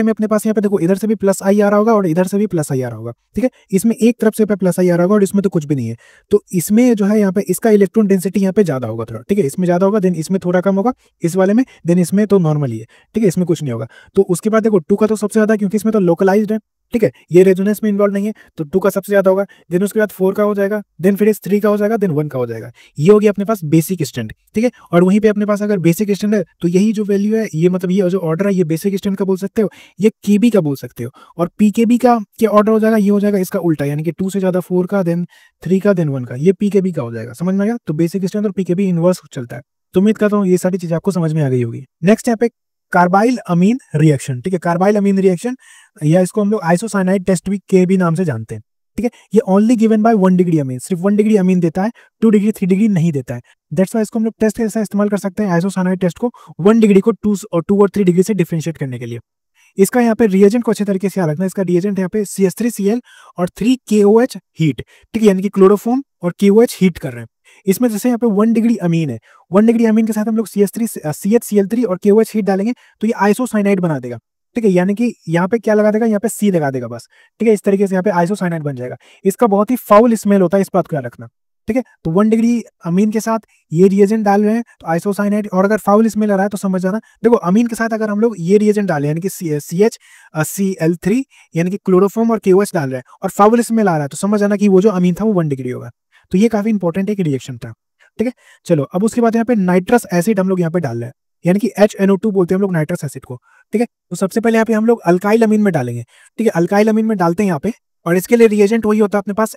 [SPEAKER 1] में अपने पास यहाँ पे देखो इधर से भी प्लस आई आ रहा होगा और इधर से भी प्लस आई आ रहा होगा, ठीक है। इसमें एक तरफ से प्लस आई आ रहा होगा और इसमें तो कुछ भी नहीं है, तो इसमें जो है यहाँ पे इसका इलेक्ट्रॉन डेंसिटी यहाँ पे ज्यादा होगा थोड़ा, ठीक है, इसमें ज्यादा होगा, देन इसमें थोड़ा कम होगा इस वाले में, देन इसमें तो नॉर्मल ही है, ठीक है, इसमें कुछ नहीं होगा। तो उसके बाद देखो 2 का तो सबसे ज्यादा क्योंकि इसमें तो लोकलाइज्ड है, ठीक है, ये रेजोनेंस में इन्वॉल्व नहीं है, तो 2 का सबसे ज्यादा होगा, देन उसके बाद 4 का हो जाएगा, देन फिर 3 का हो जाएगा, देन 1 का हो जाएगा। ये हो गया अपने पास बेसिक स्ट्रेंथ, ठीक है। और वहीं पे अपने पास अगर बेसिक स्ट्रेंथ है तो यही जो वैल्यू है ये मतलब ये जो ऑर्डर है ये बेसिक स्ट्रेंथ का बोल सकते हो, ये केबी का बोल सकते हो, और पीकेबी का क्या ऑर्डर हो जाएगा, ये हो जाएगा इसका उल्टा, यानी कि 2 से ज्यादा 4 का, देन 3 का, देन 1 का, ये पीकेबी का हो जाएगा, समझ में आया। तो बेसिक स्ट्रेंथ और पीकेबी इनवर्स चलता है। तो उम्मीद करता हूँ ये सारी चीजें आपको समझ में आ गई होगी। नेक्स्ट यहाँ पे कार्बाइल अमीन रिएक्शन, ठीक है, कार्बाइल अमीन रिएक्शन या इसको हम लोग आइसोसाइनाइड टेस्ट के भी नाम से जानते हैं, ठीक है। ये only given by 1 degree amine, सिर्फ 1 डिग्री अमीन देता है, 2 डिग्री 3 डिग्री नहीं देता है। दैट्स व्हाई इसको हम लोग टेस्ट ऐसा इस्तेमाल कर सकते हैं आइसोसाइनाइड टेस्ट को 1 डिग्री को 2 और 3 डिग्री से डिफरेंशिएट करने के लिए। इसका यहाँ पे रिएजेंट को अच्छे तरीके से याद रखना, इसका रिएजेंट यहाँ पे CH3Cl और 3KOH हीट, ठीक है, यानी कि क्लोरोफॉर्म और KOH हीट कर रहे हैं। इसमें जैसे यहाँ पे 1 डिग्री अमीन है, 1 डिग्री अमीन के साथ हम लोग CHCl3 और KOH हीट डालेंगे तो ये आइसोसाइनाइड बना देगा, ठीक है, यानी कि यहाँ पे क्या लगा देगा, यहाँ पे C लगा देगा बस, ठीक है। इस तरीके से यहाँ पे आइसोसाइनाइड बन जाएगा। इसका बहुत ही फाउल स्मेल होता है, इस बात को याद रखना, ठीक है। तो 1 डिग्री अमीन के साथ ये रिएजेंट डाल रहे हैं तो आइसोसाइनाइड, और अगर फाउल स्मेल आ रहा है तो समझ जाना, देखो अमीन के साथ अगर हम लोग ये रिएजेंट डालें यानी कि CHCl3 यानी कि क्लोरोफॉर्म और KOH डाल रहे हैं और फाउल स्मेल आ रहा है तो समझ जाना कि वो जो अमीन था वो 1 डिग्री होगा। तो ये काफी इंपॉर्टेंट एक रिएक्शन था, ठीक है। चलो अब उसके बाद यहाँ पे नाइट्रस एसिड हम लोग यहाँ पे डाल रहे हैं, यानी कि HNO2 बोलते हैं हम लोग नाइट्रस एसिड को, ठीक है। तो सबसे पहले यहाँ पे हम लोग अल्काइल अमीन में डालेंगे, ठीक है, अल्काइल अमीन में डालते हैं यहाँ पे, और इसके लिए रिएजेंट वही होता है अपने पास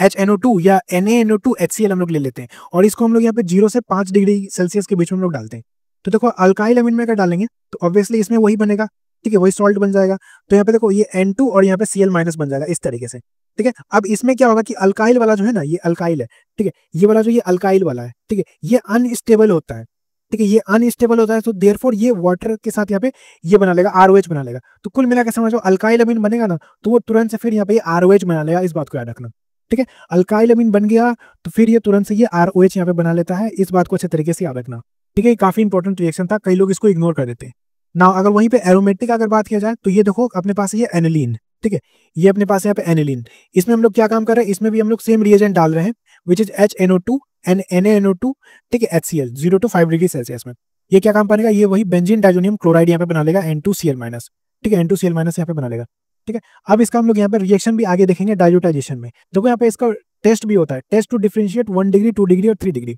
[SPEAKER 1] HNO2 या NaNO2HCl हम लोग ले लेते हैं, और इसको हम लोग यहाँ पे 0 से 5 डिग्री सेल्सियस के बीच में हम लोग डालते हैं। तो देखो अल्काइल अमीन में अगर डालेंगे तो ऑब्वियसली इसमें वही बनेगा, ठीक है, वही सॉल्ट बन जाएगा। तो यहाँ पे देखो ये N2 और यहाँ पे Cl- बन जाएगा इस तरीके से, ठीक है। अब इसमें क्या होगा कि अल्काइल वाला जो है ना, ये अल्काइल है, ठीक है, ये वाला जो ये अल्काइल वाला है, ठीक है, ये अनस्टेबल होता है, ठीक है, ये अनस्टेबल होता है, तो देयरफॉर ये वाटर के साथ यहाँ पे ये बना लेगा, आरओएच बना लेगा। तो कुल मिला के समझो अल्काइल अमीन बनेगा ना, तो वो तुरंत से फिर यहाँ पे आरओएच बना लेगा, इस बात को याद रखना, ठीक है। अल्काइल अमीन बन गया तो फिर ये तुरंत से ये आरओएच यहाँ पे बना लेता है, इस बात को अच्छे तरीके से याद रखना, ठीक है। काफी इंपॉर्टेंट रिएक्शन था, कई लोग इसको इग्नोर कर देते हैं ना। अगर वहीं पे एरोमेटिक अगर बात किया जाए तो ये देखो अपने पास ये एनिलीन, ठीक है, ये अपने पास यहाँ पे एनिलीन, इसमें हम लोग क्या काम कर रहे हैं, इसमें भी हम लोग सेम रिएजेंट डाल रहे हैं, which is HNO2 and NaNO2, ठीक है, HCl 0 to 5 डिग्री सेल्सियस में। ये क्या काम करेगा, ये वही बेंजीन डाइजोनियम क्लोराइड यहाँ पे बना लेगा, NaCl-, ठीक है, NaCl- यहाँ पे बना लेगा, ठीक है। अब इसका हम लोग यहाँ पे रिएक्शन भी आगे देखेंगे डाइल्यूटाइजेशन में। देखो यहाँ पे इसका टेस्ट भी होता है, test to differentiate 1 degree, 2 degree और 3 डिग्री,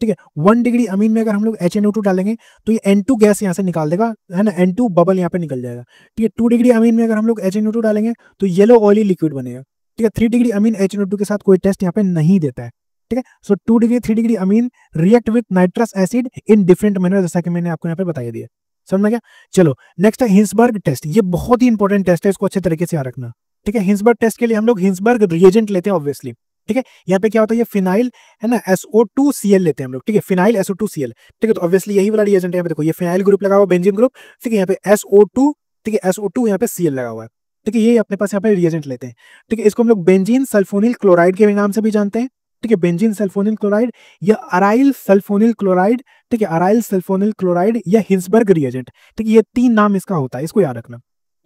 [SPEAKER 1] ठीक है। 1 डिग्री अमीन में अगर हम लोग HNO2 डालेंगे तो ये N2 गैस यहाँ से निकाल देगा, है ना, N2 बबल यहाँ पे निकल जाएगा, ठीक है। 2 डिग्री अमीन में अगर हम लोग HNO2 डालेंगे तो येलो ऑयली लिक्विड बनेगा, ठीक है। 3 डिग्री अमीन HNO2 के साथ कोई टेस्ट यहाँ पे नहीं देता है, ठीक है। सो 2 degree 3 degree amine react with nitrous acid in different manner, जैसा कि मैंने आपको यहाँ पे बता दिया, समझ में गया। चलो नेक्स्ट है हिंसबर्ग टेस्ट, ये बहुत ही इंपॉर्टेंट टेस्ट है, इसको अच्छे तरीके से याद रखना, ठीक है। हिंसबर्ग टेस्ट के लिए हम लोग हिंसबर्ग रिएजेंट लेते हैं ऑब्वियसली, ठीक है। यहाँ पे क्या होता है, ये फिनाइल है ना, SO2Cl लेते हैं हम लोग, ठीक है, फिनाइल SO2Cl, ठीक है। तो ऑब्वियसली यही वाला रिएजेंट है, यहाँ पे देखो ये फिनाइल ग्रुप लगा हुआ, बेंजीन ग्रुप, ठीक है, यहाँ पे SO2, ठीक है, SO2 यहाँ पे Cl लगा हुआ है, ठीक है। ये अपने पास यहाँ पे रिएजेंट लेते हैं, ठीक है। इसको हम लोग बेंजीन सल्फोनिल क्लोराइड के नाम से भी जानते हैं, ठीक है, बेंजीन सल्फोनिल क्लोराइड या अराइल सल्फोनिल क्लोराइड, ठीक है, अराइल सल्फोनिल क्लोराइड या हिंसबर्ग रिएजेंट, ठीक है, ये 3 नाम इसका होता है, इसको याद रखना,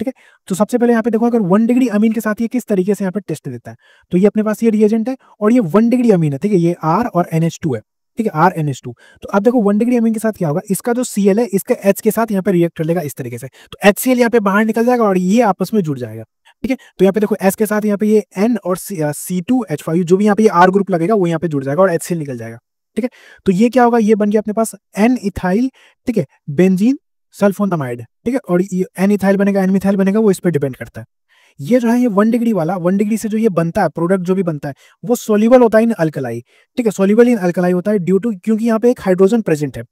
[SPEAKER 1] ठीक है। तो सबसे पहले यहाँ पे देखो अगर 1 डिग्री अमीन के साथ ये किस तरीके से यहाँ पे टेस्ट देता है, तो ये अपने पास ये रिएजेंट है और ये 1 डिग्री अमीन है, ठीक है, ये R और NH2 है, ठीक है, RNH2। तो अब देखो 1 डिग्री अमीन के साथ क्या होगा, इसका जो Cl है इसका H के साथ यहाँ पे रिएक्ट कर लेगा इस तरीके से, तो HCl यहाँ पे बाहर निकल जाएगा और ये आपस में जुड़ जाएगा, ठीक है। तो यहाँ पे देखो S के साथ यहाँ पे ये N और C2H5 जो भी यहाँ पे ये R ग्रुप लगेगा वो यहाँ पे जुड़ जाएगा और HCl निकल जाएगा, ठीक है। तो ये क्या होगा, ये बन गया अपने पास N इथाइल, ठीक है, बेंजीन सल्फोनामाइड, ठीक है, और ये N इथाइल बनेगा, N मिथाइल बनेगा, वो इस पर डिपेंड करता है। ये जो है ये 1 डिग्री वाला, 1 डिग्री से जो ये बनता है प्रोडक्ट जो भी बनता है वो सोल्यूबल होता है इन अल्कलाई, ठीक है, सोल्यूबल इन अल्कलाई होता है ड्यू टू, क्योंकि यहाँ पे एक हाइड्रोजन प्रेजेंट है,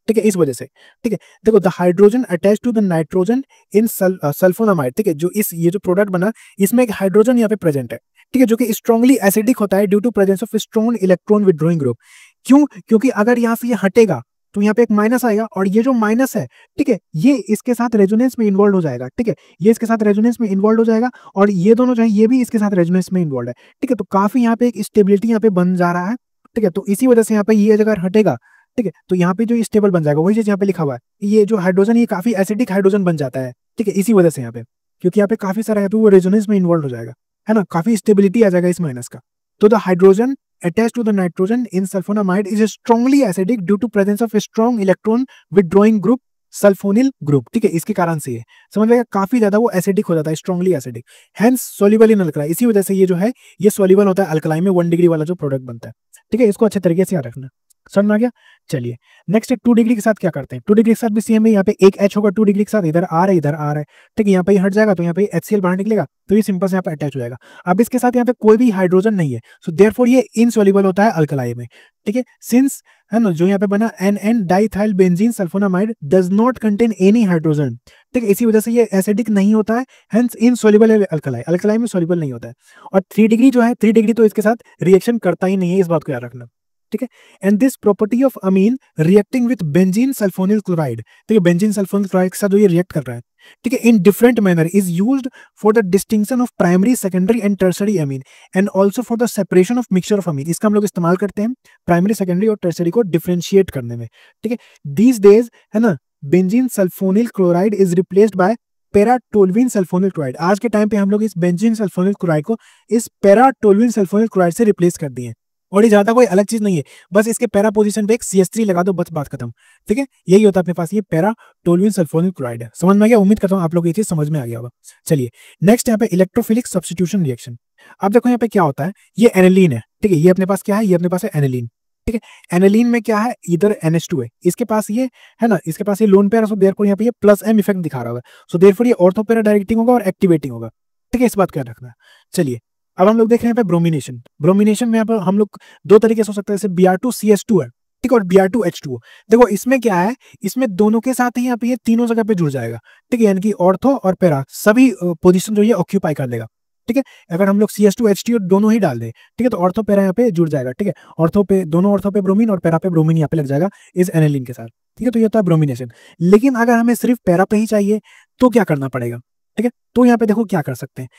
[SPEAKER 1] ठीक है, इस वजह से, ठीक है। देखो the hydrogen attach to the nitrogen in sulphonamide, ठीक है, जो इस ये जो प्रोडक्ट बना इसमें एक हाइड्रोजन यहाँ पे प्रेजेंट है, ठीक है, जो कि स्ट्रांगली एसिडिक होता है due to presence of strong electron withdrawing group. क्यों, क्योंकि अगर यहाँ से ये हटेगा तो यहाँ पे एक माइनस आएगा और ये जो माइनस है, ठीक है, ये इसके साथ रेजोनेंस में इन्वॉल्व हो जाएगा, ठीक है, ये इसके साथ रेजोनेंस में इन्वॉल्व हो जाएगा और ये दोनों जो है ये भी इसके साथ रेजोनेंस में इन्वॉल्व है, ठीक है। तो काफी यहाँ पे एक स्टेबिलिटी यहाँ पे बन जा रहा है, ठीक है। तो इसी वजह से यहाँ पे ये अगर हटेगा, ठीक है, तो यहाँ पे जो स्टेबल बन जाएगा, वही चीज यहाँ पे लिखा हुआ है, ये जो हाइड्रोजन ये काफी एसिडिक हाइड्रोजन बन जाता है, ठीक है, इसी वजह से यहाँ पे, क्योंकि यहाँ पे काफी सारा है तो वो रेजोनेंस में इन्वॉल्व हो जाएगा, है ना, काफी स्टेबिलिटी आ जाएगा इस माइनस का। तो the hydrogen attached to the nitrogen in sulfonamide is strongly acidic due to presence of a strong electron withdrawing group sulphonyl group, ठीक है, इसके कारण से ये समझ में काफी ज्यादा वो एसिडिक हो जाता है, strongly acidic, hence soluble in alkali, इसी वजह से ये जो है ये सोल्यूबल होता है अल्कलाई में 1 डिग्री वाला जो प्रोडक्ट बनता है, ठीक है। इसको अच्छे तरीके से याद रखना, समझ में आ गया। चलिए नेक्स्ट 2 डिग्री के साथ क्या करते हैं, 2 डिग्री के साथ भी सेम है, यहाँ पे एक H होगा 2 डिग्री के साथ, इधर R है इधर R है, ठीक है, यहाँ पे हट जाएगा तो यहाँ पे HCl बाहर निकलेगा तो ये सिंपल से यहाँ पे अटैच हो जाएगा। अब इसके साथ यहाँ पे कोई भी हाइड्रोजन नहीं है, सो देयरफॉर ये इनसोल्यूबल होता है अल्कलाई में, ठीक है, सिंस है ना जो यहाँ पे बना NN diethyl benzene sulphonamide does not contain any hydrogen, ठीक है, इसी वजह से ये एसिडिक नहीं होता है, हेंस इनसोल्यूबल है अल्कलाई, अल्कलाई में सोल्यूबल नहीं होता है। और 3 डिग्री जो है 3 डिग्री तो इसके साथ रिएक्शन करता ही नहीं है, इस बात को याद रखना, ठीक है। And this property of amine reacting with benzene sulphonyl chloride, ठीक है, बेंजीन सल्फोनिल क्लोराइड के साथ जो ये रिएक्ट कर रहा है, ठीक है, in different manner is used for the distinction of primary secondary and tertiary amine and also for the separation of mixture of amine. इसका हम लोग इस्तेमाल करते हैं प्राइमरी सेकेंडरी और टर्सरी को डिफरेंशिएट करने में, ठीक है। दीज डेज है ना benzene sulphonyl chloride is replaced by paratoluene sulfonyl chloride. आज के टाइम पे हम लोग इस बेंजीन सल्फोनिल क्लोराइड को इस पैराटोल्यूइन सल्फोनिल क्लोराइड से रिप्लेस कर दिए, और ये ज्यादा कोई अलग चीज नहीं है, बस इसके पैरा पोजीशन पे एक CH3 लगा दो, बस बात खत्म, ठीक है। यही होता है अपने पास, ये पैराटोल्यूइन सल्फोनिल क्लोराइड है, समझ में आ गया, उम्मीद करता हूँ आप लोग ये चीज समझ में आ गया होगा। चलिए नेक्स्ट यहाँ पे इलेक्ट्रोफिलिक सब्स्टिट्यूशन रिएक्शन। अब देखो यहाँ पे क्या होता है, ये एनिलीन है, ठीक है, ये अपने पास क्या है, ये अपने पास है एनिलीन, ठीक है। एनिलीन में क्या है, इधर NH2 है, इसके पास ये है ना, इसके पास ये लोन पेयर, सो देयरफॉर यहाँ पे ये +M इफेक्ट दिखा रहा होगा, सो देयरफॉर ये ऑर्थो पैरा डायरेक्टिंग होगा और एक्टिवेटिंग होगा, ठीक है, इस बात को याद रखना है। चलिए अब हम लोग देख रहे हैं ब्रोमिनेशन। ब्रोमिनेशन में यहाँ पर हम लोग 2 तरीके से हो सकता है, जैसे Br2CH2 है, ठीक है, और Br2H2O। देखो इसमें क्या है, इसमें दोनों के साथ ही यहाँ पे ये तीनों जगह पे जुड़ जाएगा, ठीक है, यानी कि ऑर्थो और पैरा सभी पोजीशन जो ये ऑक्यूपाई कर लेगा, ठीक है। अगर हम लोग CH2H2 दोनों ही डाल दें, ठीक है, तो ऑर्थो पैरा यहाँ पे जुड़ जाएगा, ठीक है। ऑर्थो पे दोनों ऑर्थो पे ब्रोमीन और पैरा पे ब्रोमीन यहाँ पे लग जाएगा इस एनिलीन के साथ, ठीक है। तो ये होता है ब्रोमिनेशन। लेकिन अगर हमें सिर्फ पैरा पे ही चाहिए तो क्या करना पड़ेगा, ठीक है। तो यहाँ पे देखो क्या कर सकते हैं,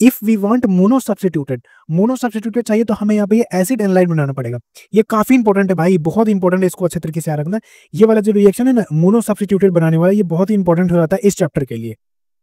[SPEAKER 1] if we want mono substituted चाहिए तो हमें यहाँ पे एसिड एनालाइड बनाना पड़ेगा। ये काफी इंपॉर्टेंट है भाई, बहुत इंपॉर्टेंट है, इसको अच्छे तरीके से याद रखना। ये वाला जो रिएक्शन है ना मोनो सब्स्टिट्यूटेड बनाने वाला, ये बहुत ही इंपॉर्टेंट हो जाता है इस चैप्टर के लिए,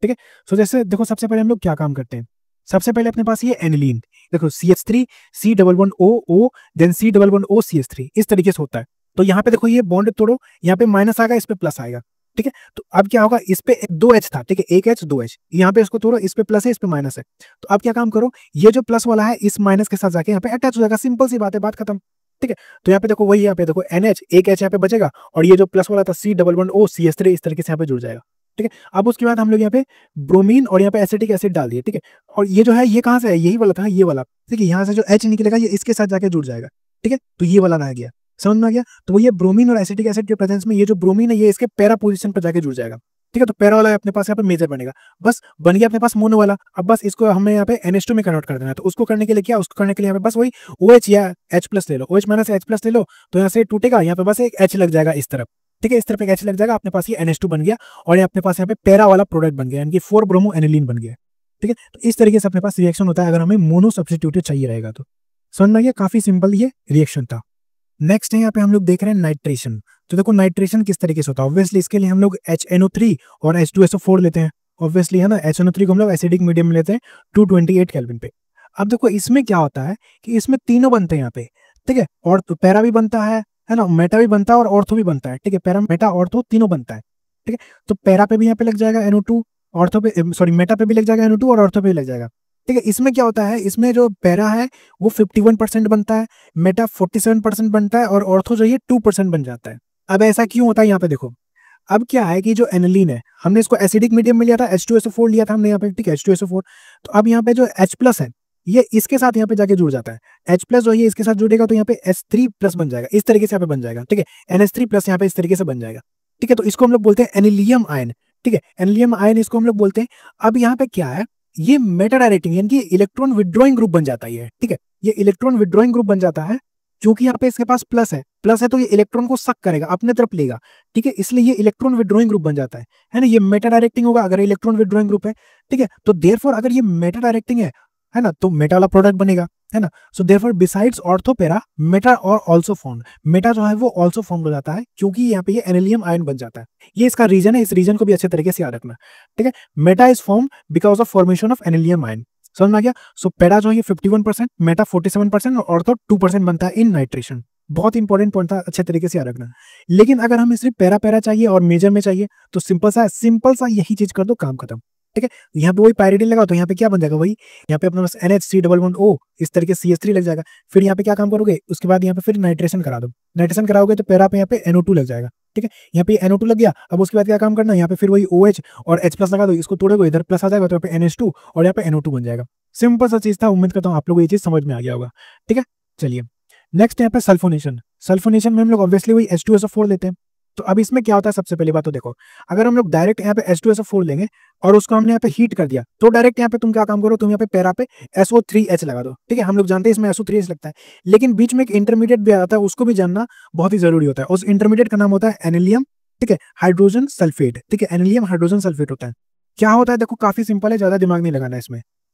[SPEAKER 1] ठीक है। सो जैसे देखो सबसे पहले हम लोग क्या काम करते हैं, सबसे पहले अपने पास ये एनिलीन, देखो CH3 C11O then C11O CH3 इस तरीके से होता है। तो यहाँ पे देखो ये बॉन्ड तोड़ो, यहाँ पे माइनस आएगा, इस पे प्लस आएगा, ठीक है। तो अब क्या होगा, इस पे 2H था, ठीक है, एक H 2H, यहाँ पे इसको तोड़ो, इस पे प्लस है, इस पे माइनस है। तो अब क्या काम करो, ये जो प्लस वाला है इस माइनस के साथ जाके यहाँ पे अटैच हो जाएगा, सिंपल सी बात है, बात खत्म, ठीक है। तो यहाँ पे देखो वही, यहाँ पे देखो NH, एक H यहाँ पे बचेगा और ये जो प्लस वाला था C11O CH3 इस तरीके से यहाँ पे जुड़ जाएगा, ठीक है। अब उसके बाद हम लोग यहाँ पे ब्रोमीन और यहाँ पे एसिटिक एसिड डाल दिए, ठीक है। और ये जो है ये कहाँ से है, यही वाला था, ये वाला, ठीक है। यहाँ से जो H निकलेगा ये इसके साथ जाके जुड़ जाएगा, ठीक है। तो ये वाला रह गया, समझ में आ गया। तो ये ब्रोमीन और एसिटिक एसिड के प्रेजेंस में ये जो ब्रोमीन है ये इसके पैरा पोजीशन पर जाके जुड़ जाएगा, ठीक है। तो पैरा वाला अपने पास यहाँ पे मेजर बनेगा, बस बन गया अपने पास मोनो वाला। अब बस इसको हमें यहाँ पे NH2 में कन्वर्ट कर देना है। तो उसको करने के लिए क्या, उसको करने के लिए यहाँ पे बस वही OH या H+ ले लो, OH माइनस H+ ले लो, तो यहाँ से टूटेगा, यहाँ पे बस एक H लग जाएगा इस तरफ, ठीक है। इस तरफ एक H लग जाएगा, अपने पास ये NH2 बन गया और ये अपने पास यहाँ पे पैरा वाला प्रोडक्ट बन गया, यानी कि 4 ब्रोमो एनिलीन बन गया, ठीक है। तो इस तरीके से अपने पास रिएक्शन होता है अगर हमें मोनो सब्स्टिट्यूटेड चाहिए रहेगा तो। समझ में आ गया, काफी सिंपल ये रिएक्शन था। नेक्स्ट है यहाँ पे हम लोग देख रहे हैं नाइट्रेशन। तो देखो नाइट्रेशन किस तरीके से होता है, ऑब्वियसली इसके लिए हम लोग HNO3 और H2SO4 लेते हैं, ऑब्वियसली है ना। HNO3 को हम लोग एसिडिक मीडियम में लेते हैं 228 केल्विन पे। अब देखो इसमें क्या होता है कि इसमें तीनों बनते हैं यहाँ पे, ठीक है। और तो पैरा भी बनता है ना, मेटा भी बनता है और ऑर्थो भी बनता है, ठीक है। पैरा मेटा ऑर्थो तीनों बनता है, ठीक है। तो पैरा पे भी यहाँ पे लग जाएगा NO2, ऑर्थो पे सॉरी मेटा पे भी लग जाएगा NO2 और ऑर्थो पे भी लग जाएगा, ठीक है। इसमें क्या होता है, इसमें जो पैरा है वो 51% बनता है, मेटा 47% बनता है और ऑर्थो जो ये 2% बन जाता है। अब ऐसा क्यों होता है यहाँ पे देखो, अब क्या है कि जो एनिलीन है हमने इसको एसिडिक मीडियम में लिया था, H2SO4 लिया था हमने यहाँ पे, ठीक है, H2SO4। तो अब यहाँ पे जो H+ है ये इसके साथ यहाँ पे जाके जुड़ जाता है, H+ जो ये इसके साथ जुड़ेगा तो यहाँ पे H3+ बन जाएगा, इस तरीके से यहाँ पे बन जाएगा, ठीक है। NH3+ यहाँ पे इस तरीके से बन जाएगा, ठीक है। तो इसको हम लोग बोलते हैं एनिलियम आयन, ठीक है, एनिलियम आयन इसको हम लोग बोलते हैं। अब यहाँ पे क्या है, ये मेटा डायरेक्टिंग यानी कि इलेक्ट्रॉन विड्रॉइंग ग्रुप बन जाता है, ठीक है। ये इलेक्ट्रॉन विड्रॉइंग ग्रुप बन जाता है क्योंकि यहाँ पे इसके पास प्लस है तो ये इलेक्ट्रॉन को सक करेगा, अपने तरफ लेगा, ठीक है। इसलिए ये इलेक्ट्रॉन विड्रॉइंग ग्रुप बन जाता है ना। ये मेटा डायरेक्टिंग होगा अगर इलेक्ट्रॉन विड्रॉइंग ग्रुप है, ठीक है। तो देयरफॉर अगर ये मेटा डायरेक्टिंग है ना, तो मेटा वाला प्रोडक्ट बनेगा, है ना। So therefore besides ortho para Meta और ऑल्सो फॉर्म, मेटा जो है वो ऑल्सो फॉर्म हो जाता है क्योंकि यहाँ पे ये एनिलियम आयन बन जाता है। ये इसका रीजन है, इस रीजन को भी अच्छे तरीके से याद रखना, ठीक है। Meta is form because of formation of anilium ion, समझ में आ गया। सो पैरा जो है ये 51%, मेटा 47% और ऑर्थो 2% बनता है इन नाइट्रेशन। बहुत इंपॉर्टेंट पॉइंट था, अच्छे तरीके से याद रखना। लेकिन अगर हमें सिर्फ पैरा पैरा चाहिए और मेजर में चाहिए तो सिंपल सा यही चीज कर दो, काम खत्म, ठीक है। यहाँ पे वही पायरिडिन लगा तो यहाँ पे क्या बन जाएगा, वही यहाँ पे अपने पास NH311O इस तरीके से CH3 लग जाएगा। फिर यहाँ पे क्या काम करोगे, उसके बाद यहाँ पे फिर नाइट्रेशन करा दो, नाइट्रेशन कराओगे तो पैरा पे यहाँ पे NO2 लग जाएगा, ठीक है। यहाँ पे NO2 लग गया। अब उसके बाद क्या काम करना है, यहाँ पे फिर वही OH और H+ लगा दो, इसको तोड़ोगे इधर प्लस आ जाएगा तो यहाँ पे NH2 और यहाँ पे NO2 बन जाएगा। सिंपल सा चीज था, उम्मीद करता हूँ आप लोगों को ये चीज समझ में आ गया होगा, ठीक है। चलिए नेक्स्ट यहाँ पे सल्फोनेशन में हम लोग ऑब्वियसली वही H2SO4 लेते हैं। तो अब इसमें क्या होता है, सबसे पहली बात तो देखो, अगर हम लोग डायरेक्ट यहाँ पे H2SO4 लेंगे और उसको हमने यहाँ पे हीट कर दिया तो डायरेक्ट यहाँ पे तुम क्या काम करो, तुम यहाँ पे पैरा पे SO3H लगा दो, ठीक है। हम लोग जानते हैं इसमें SO3H लगता है, लेकिन बीच में एक इंटरमीडिएट भी आता है, उसको भी जानना बहुत ही जरूरी होता है। उस इंटरमीडिएट का नाम होता है एनिलियम, ठीक है, हाइड्रोजन सल्फेट, ठीक है। एनिलियम हाइड्रोजन सल्फेट होता है। क्या होता है देखो, काफी सिंपल है, ज्यादा दिमाग नहीं लगाना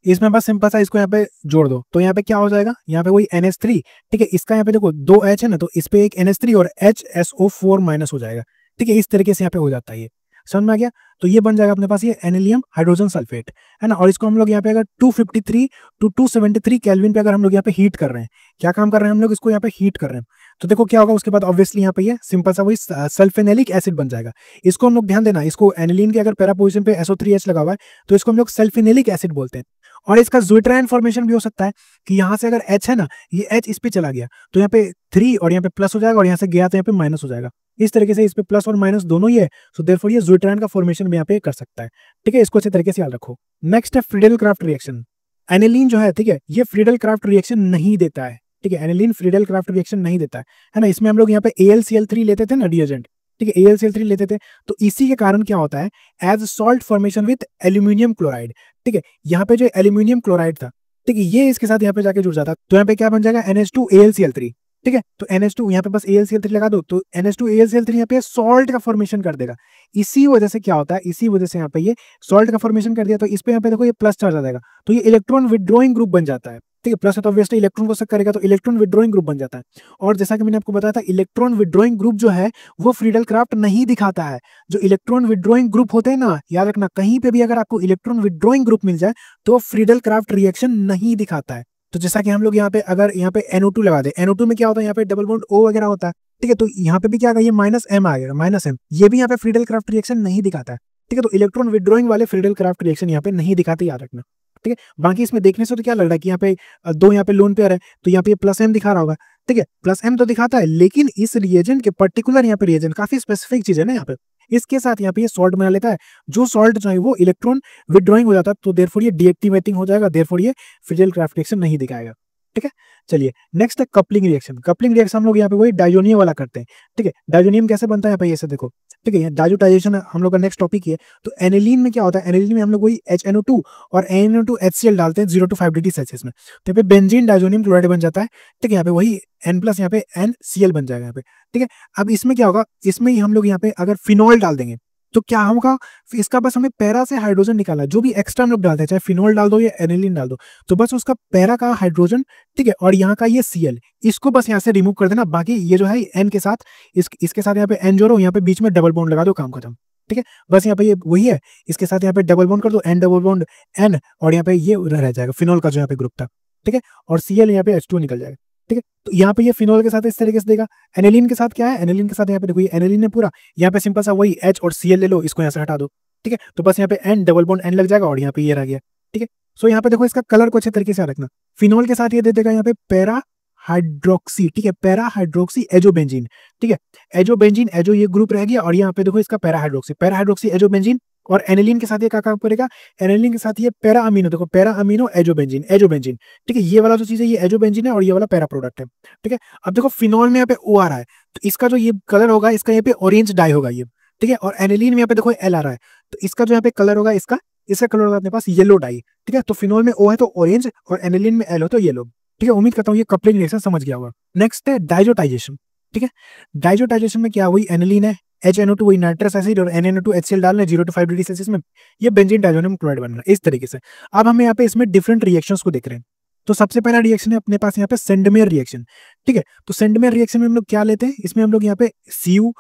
[SPEAKER 1] इसमें बस सिंपल सा इसको यहाँ पे जोड़ दो तो यहाँ पे क्या हो जाएगा, यहाँ पे वही NH3, ठीक है। इसका यहाँ पे देखो 2 H है ना, तो इस पे एक NH3 और HSO4 माइनस हो जाएगा, ठीक है। इस तरीके से यहाँ पे हो जाता है, ये समझ में आ गया। तो ये बन जाएगा अपने पास ये एनिलियम हाइड्रोजन सल्फेट, है ना। और इसको हम लोग यहाँ पे अगर 253 to 273 केल्विन पे अगर हम लोग यहाँ पे हीट कर रहे हैं, क्या काम कर रहे हैं हम लोग, इसको यहाँ पे हीट कर रहे हैं, तो देखो क्या होगा उसके बाद ऑब्वियसली यहाँ पे ये सिंपल सा वही सल्फेनिलिक एसिड बन जाएगा। इसको हम लोग ध्यान देना, इसको एनिलीन के अगर पैरा पोजीशन पे SO3H लगा हुआ है तो इसको हम लोग सल्फेनिलिक एसिड बोलते हैं। और इसका ज़्विट्रायन फॉर्मेशन भी हो सकता है कि यहाँ से अगर H है ना, ये H इस पे चला गया तो यहाँ पे 3 और यहाँ पे प्लस हो जाएगा, और यहाँ से गया तो यहाँ पे माइनस हो जाएगा। इस तरीके से इस पे प्लस और माइनस दोनों ही है, सो देयरफॉर ये ज़्विट्रायन का फॉर्मेशन भी यहाँ पे कर सकता है, ठीक है। इसको अच्छे तरीके से याद रखो। नेक्स्ट है फ्रीडेल क्राफ्ट रिएक्शन। एनिलीन जो है, ठीक है, ये फ्रीडेल क्राफ्ट रिएक्शन नहीं देता है, ठीक है। एनिलीन फ्रीडेल क्राफ्ट रिएक्शन नहीं देता है ना। इसमें हम लोग यहाँ पे AlCl3 लेते थे ना, रिएजेंट, ठीक है, AlCl3 लेते थे। तो इसी के कारण क्या होता है, as salt formation with aluminium chloride, ठीक है, यहाँ पे जो एल्यूमिनियम क्लोराइड था, ठीक है, ये इसके साथ यहाँ पे जाके जुड़ जाता, तो यहाँ पे क्या बन जाएगा, NH2AlCl3, ठीक है। तो NH2 यहाँ पे बस AlCl3 लगा दो, तो NH2AlCl3 यहाँ पे सॉल्ट का फॉर्मेशन कर देगा। इसी वजह से क्या होता है, इसी वजह से यहाँ पे ये सॉल्ट का फॉर्मेशन कर दिया, तो इस पे यहाँ पे देखो ये प्लस चार्ज आ जाएगा, तो ये इलेक्ट्रॉन विड्रॉइंग ग्रुप बन जाता है, ठीक है। प्लस है तो ऑब्वियसली इलेक्ट्रॉन को सक करेगा, तो इलेक्ट्रॉन विड्रॉइंग ग्रुप बन जाता है। और जैसा कि मैंने आपको बताया था, इलेक्ट्रॉन विड्रॉइंग ग्रुप जो है वो फ्रीडल क्राफ्ट नहीं दिखाता है। जो इलेक्ट्रॉन विड्रॉइंग ग्रुप होते हैं ना, याद रखना, कहीं पे भी अगर आपको इलेक्ट्रॉन विड्रॉइंग ग्रुप मिल जाए तो फ्रीडल क्राफ्ट रिएक्शन नहीं दिखाता है। तो जैसा कि हम लोग यहाँ पे अगर यहाँ पे NO2 लगा दे, NO2 में क्या होता है, यहाँ पे डबल बॉन्ड O वगैरह होता है, ठीक है। तो यहाँ पे भी क्या आएगा, ये -M आ गया, -M, ये भी यहाँ पे फ्रीडल क्राफ्ट रिएक्शन नहीं दिखाता है, ठीक है। तो इलेक्ट्रॉन विड्रॉइंग वाले फ्रीडल क्राफ्ट रिएक्शन यहाँ पे नहीं दिखाते, याद रखना, ठीक है। बाकी इसमें देखने से तो क्या लग रहा है कि यहाँ पे दो यहाँ पे लोन पेयर है, तो यहाँ पे +M दिखा रहा होगा, ठीक है, +M तो दिखाता है, लेकिन इस रिएजेंट के पर्टिकुलर यहाँ पे रिएजेंट काफी स्पेसिफिक चीज है ना, यहाँ पे इसके साथ यहाँ पे ये सॉल्ट बना लेता है, जो सॉल्ट जो है वो इलेक्ट्रॉन विड्रॉइंग हो जाता है, तो देयरफॉर ये डीएक्टिवेटिंग हो जाएगा, देयरफॉर ये फ्रीडल क्राफ्ट रिएक्शन नहीं दिखाएगा, ठीक है। चलिए नेक्स्ट है कपलिंग रिएक्शन। कपलिंग रिएक्शन हम लोग यहाँ पे वही डाइजोनियम वाला करते हैं, ठीक है। डाइजोनियम कैसे बनता है, यहाँ पे ये से देखो, ठीक है, डाइजोटाइजेशन हम लोग का नेक्स्ट टॉपिक ही है। तो एनिलीन में क्या होता है, एनिलीन में हम लोग वही HNO2 और NO2HCl डालते हैं 0 to 5 डिग्री सेल्सियस में, तो यहाँ पे बेंजीन डाइजोनियम क्लोराइड बन जाता है, ठीक है। यहाँ पे वही N+ यहाँ पे NCl बन जाएगा यहाँ पे, ठीक है। अब इसमें क्या होगा, इसमें ही हम लोग यहाँ पे अगर फिनॉल डाल देंगे तो क्या होगा, इसका बस हमें पैरा से हाइड्रोजन निकालना है, जो भी एक्स्ट्रा हम लोग डालते हैं, चाहे फिनॉल डाल दो या एनिलीन डाल दो, तो बस उसका पैरा का हाइड्रोजन, ठीक है, और यहाँ का ये Cl, इसको बस यहाँ से रिमूव कर देना। बाकी ये जो है N के साथ इसके साथ यहाँ पे N जोड़ो, यहाँ पे बीच में डबल बॉन्ड लगा दो, काम खत्म, ठीक है। बस यहाँ पे ये वही है, इसके साथ यहाँ पे डबल बॉन्ड कर दो, N डबल बॉन्ड N, और यहाँ पे ये रह जाएगा फिनॉल का जो यहाँ पे ग्रुप था, ठीक है, और Cl यहाँ पे H2 निकल जाएगा, ठीक है। तो यहाँ पे ये फिनॉल के साथ इस तरीके से देगा। एनिलीन के साथ क्या है, एनिलीन के साथ यहाँ पे देखो, ये एनिलीन है पूरा, यहाँ पे सिंपल सा वही H और Cl ले लो, इसको यहाँ से हटा दो, ठीक है। तो बस यहाँ पे N डबल बॉन्ड N लग जाएगा, और यहाँ पे ये रह गया, ठीक है। सो यहाँ पे देखो, इसका कलर को अच्छे तरीके से रखना। फिनॉल के साथ ये दे देगा यहाँ पे पैरा हाइड्रोक्सी, ठीक है, पैरा हाइड्रोक्सी एजोबेंजीन, ठीक है, एजोबेंजीन, एजो ये ग्रुप रह गया, और यहाँ पे देखो इसका पैरा हाइड्रोक्सी एजोबेंजीन, और एनिलीन के साथ ये क्या काम करेगा, एनिलीन के साथ ये पैरा अमीनो, देखो पैरा अमीनो एजोबेंजीन, ठीक है। ये वाला जो चीज है ये एजोबेंजीन है, और ये वाला पैरा प्रोडक्ट है, ठीक है। अब देखो फिनॉल में यहाँ पे O आ रहा है, तो इसका जो ये कलर होगा, इसका यहाँ पे ऑरेंज डाई होगा ये, ठीक है। और एनिलीन में यहाँ पे देखो L आ रहा है, तो इसका जो यहाँ पे कलर होगा, इसका कलर होगा अपने पास येलो डाई, ठीक है। तो फिनॉल में O है तो ऑरेंज, और एनिलीन में L हो तो येलो, ठीक है। उम्मीद करता हूँ ये कपलिंग रिएक्शन समझ गया होगा। नेक्स्ट है डाइजोटाइजेशन, ठीक है। डाइजोटाइजेशन में क्या, वही एनिलीन है, HNO2 वही नाइट्रस एसिड और NaNO2HCl डालना है 0 to 5 डिग्री सेल्सियस में, ये बेंजीन डाइजोनियम क्लोराइड बनना है, इस तरीके से। अब हम यहाँ पे इसमें डिफरेंट रिएक्शंस को देख रहे हैं। तो सबसे पहला रिएक्शन है अपने पास यहाँ पे सेंडमेयर रिएक्शन, ठीक है। तो सेंडमेयर रिएक्शन में हम लोग क्या लेते हैं, इसमें हम लोग यहाँ पे Cu,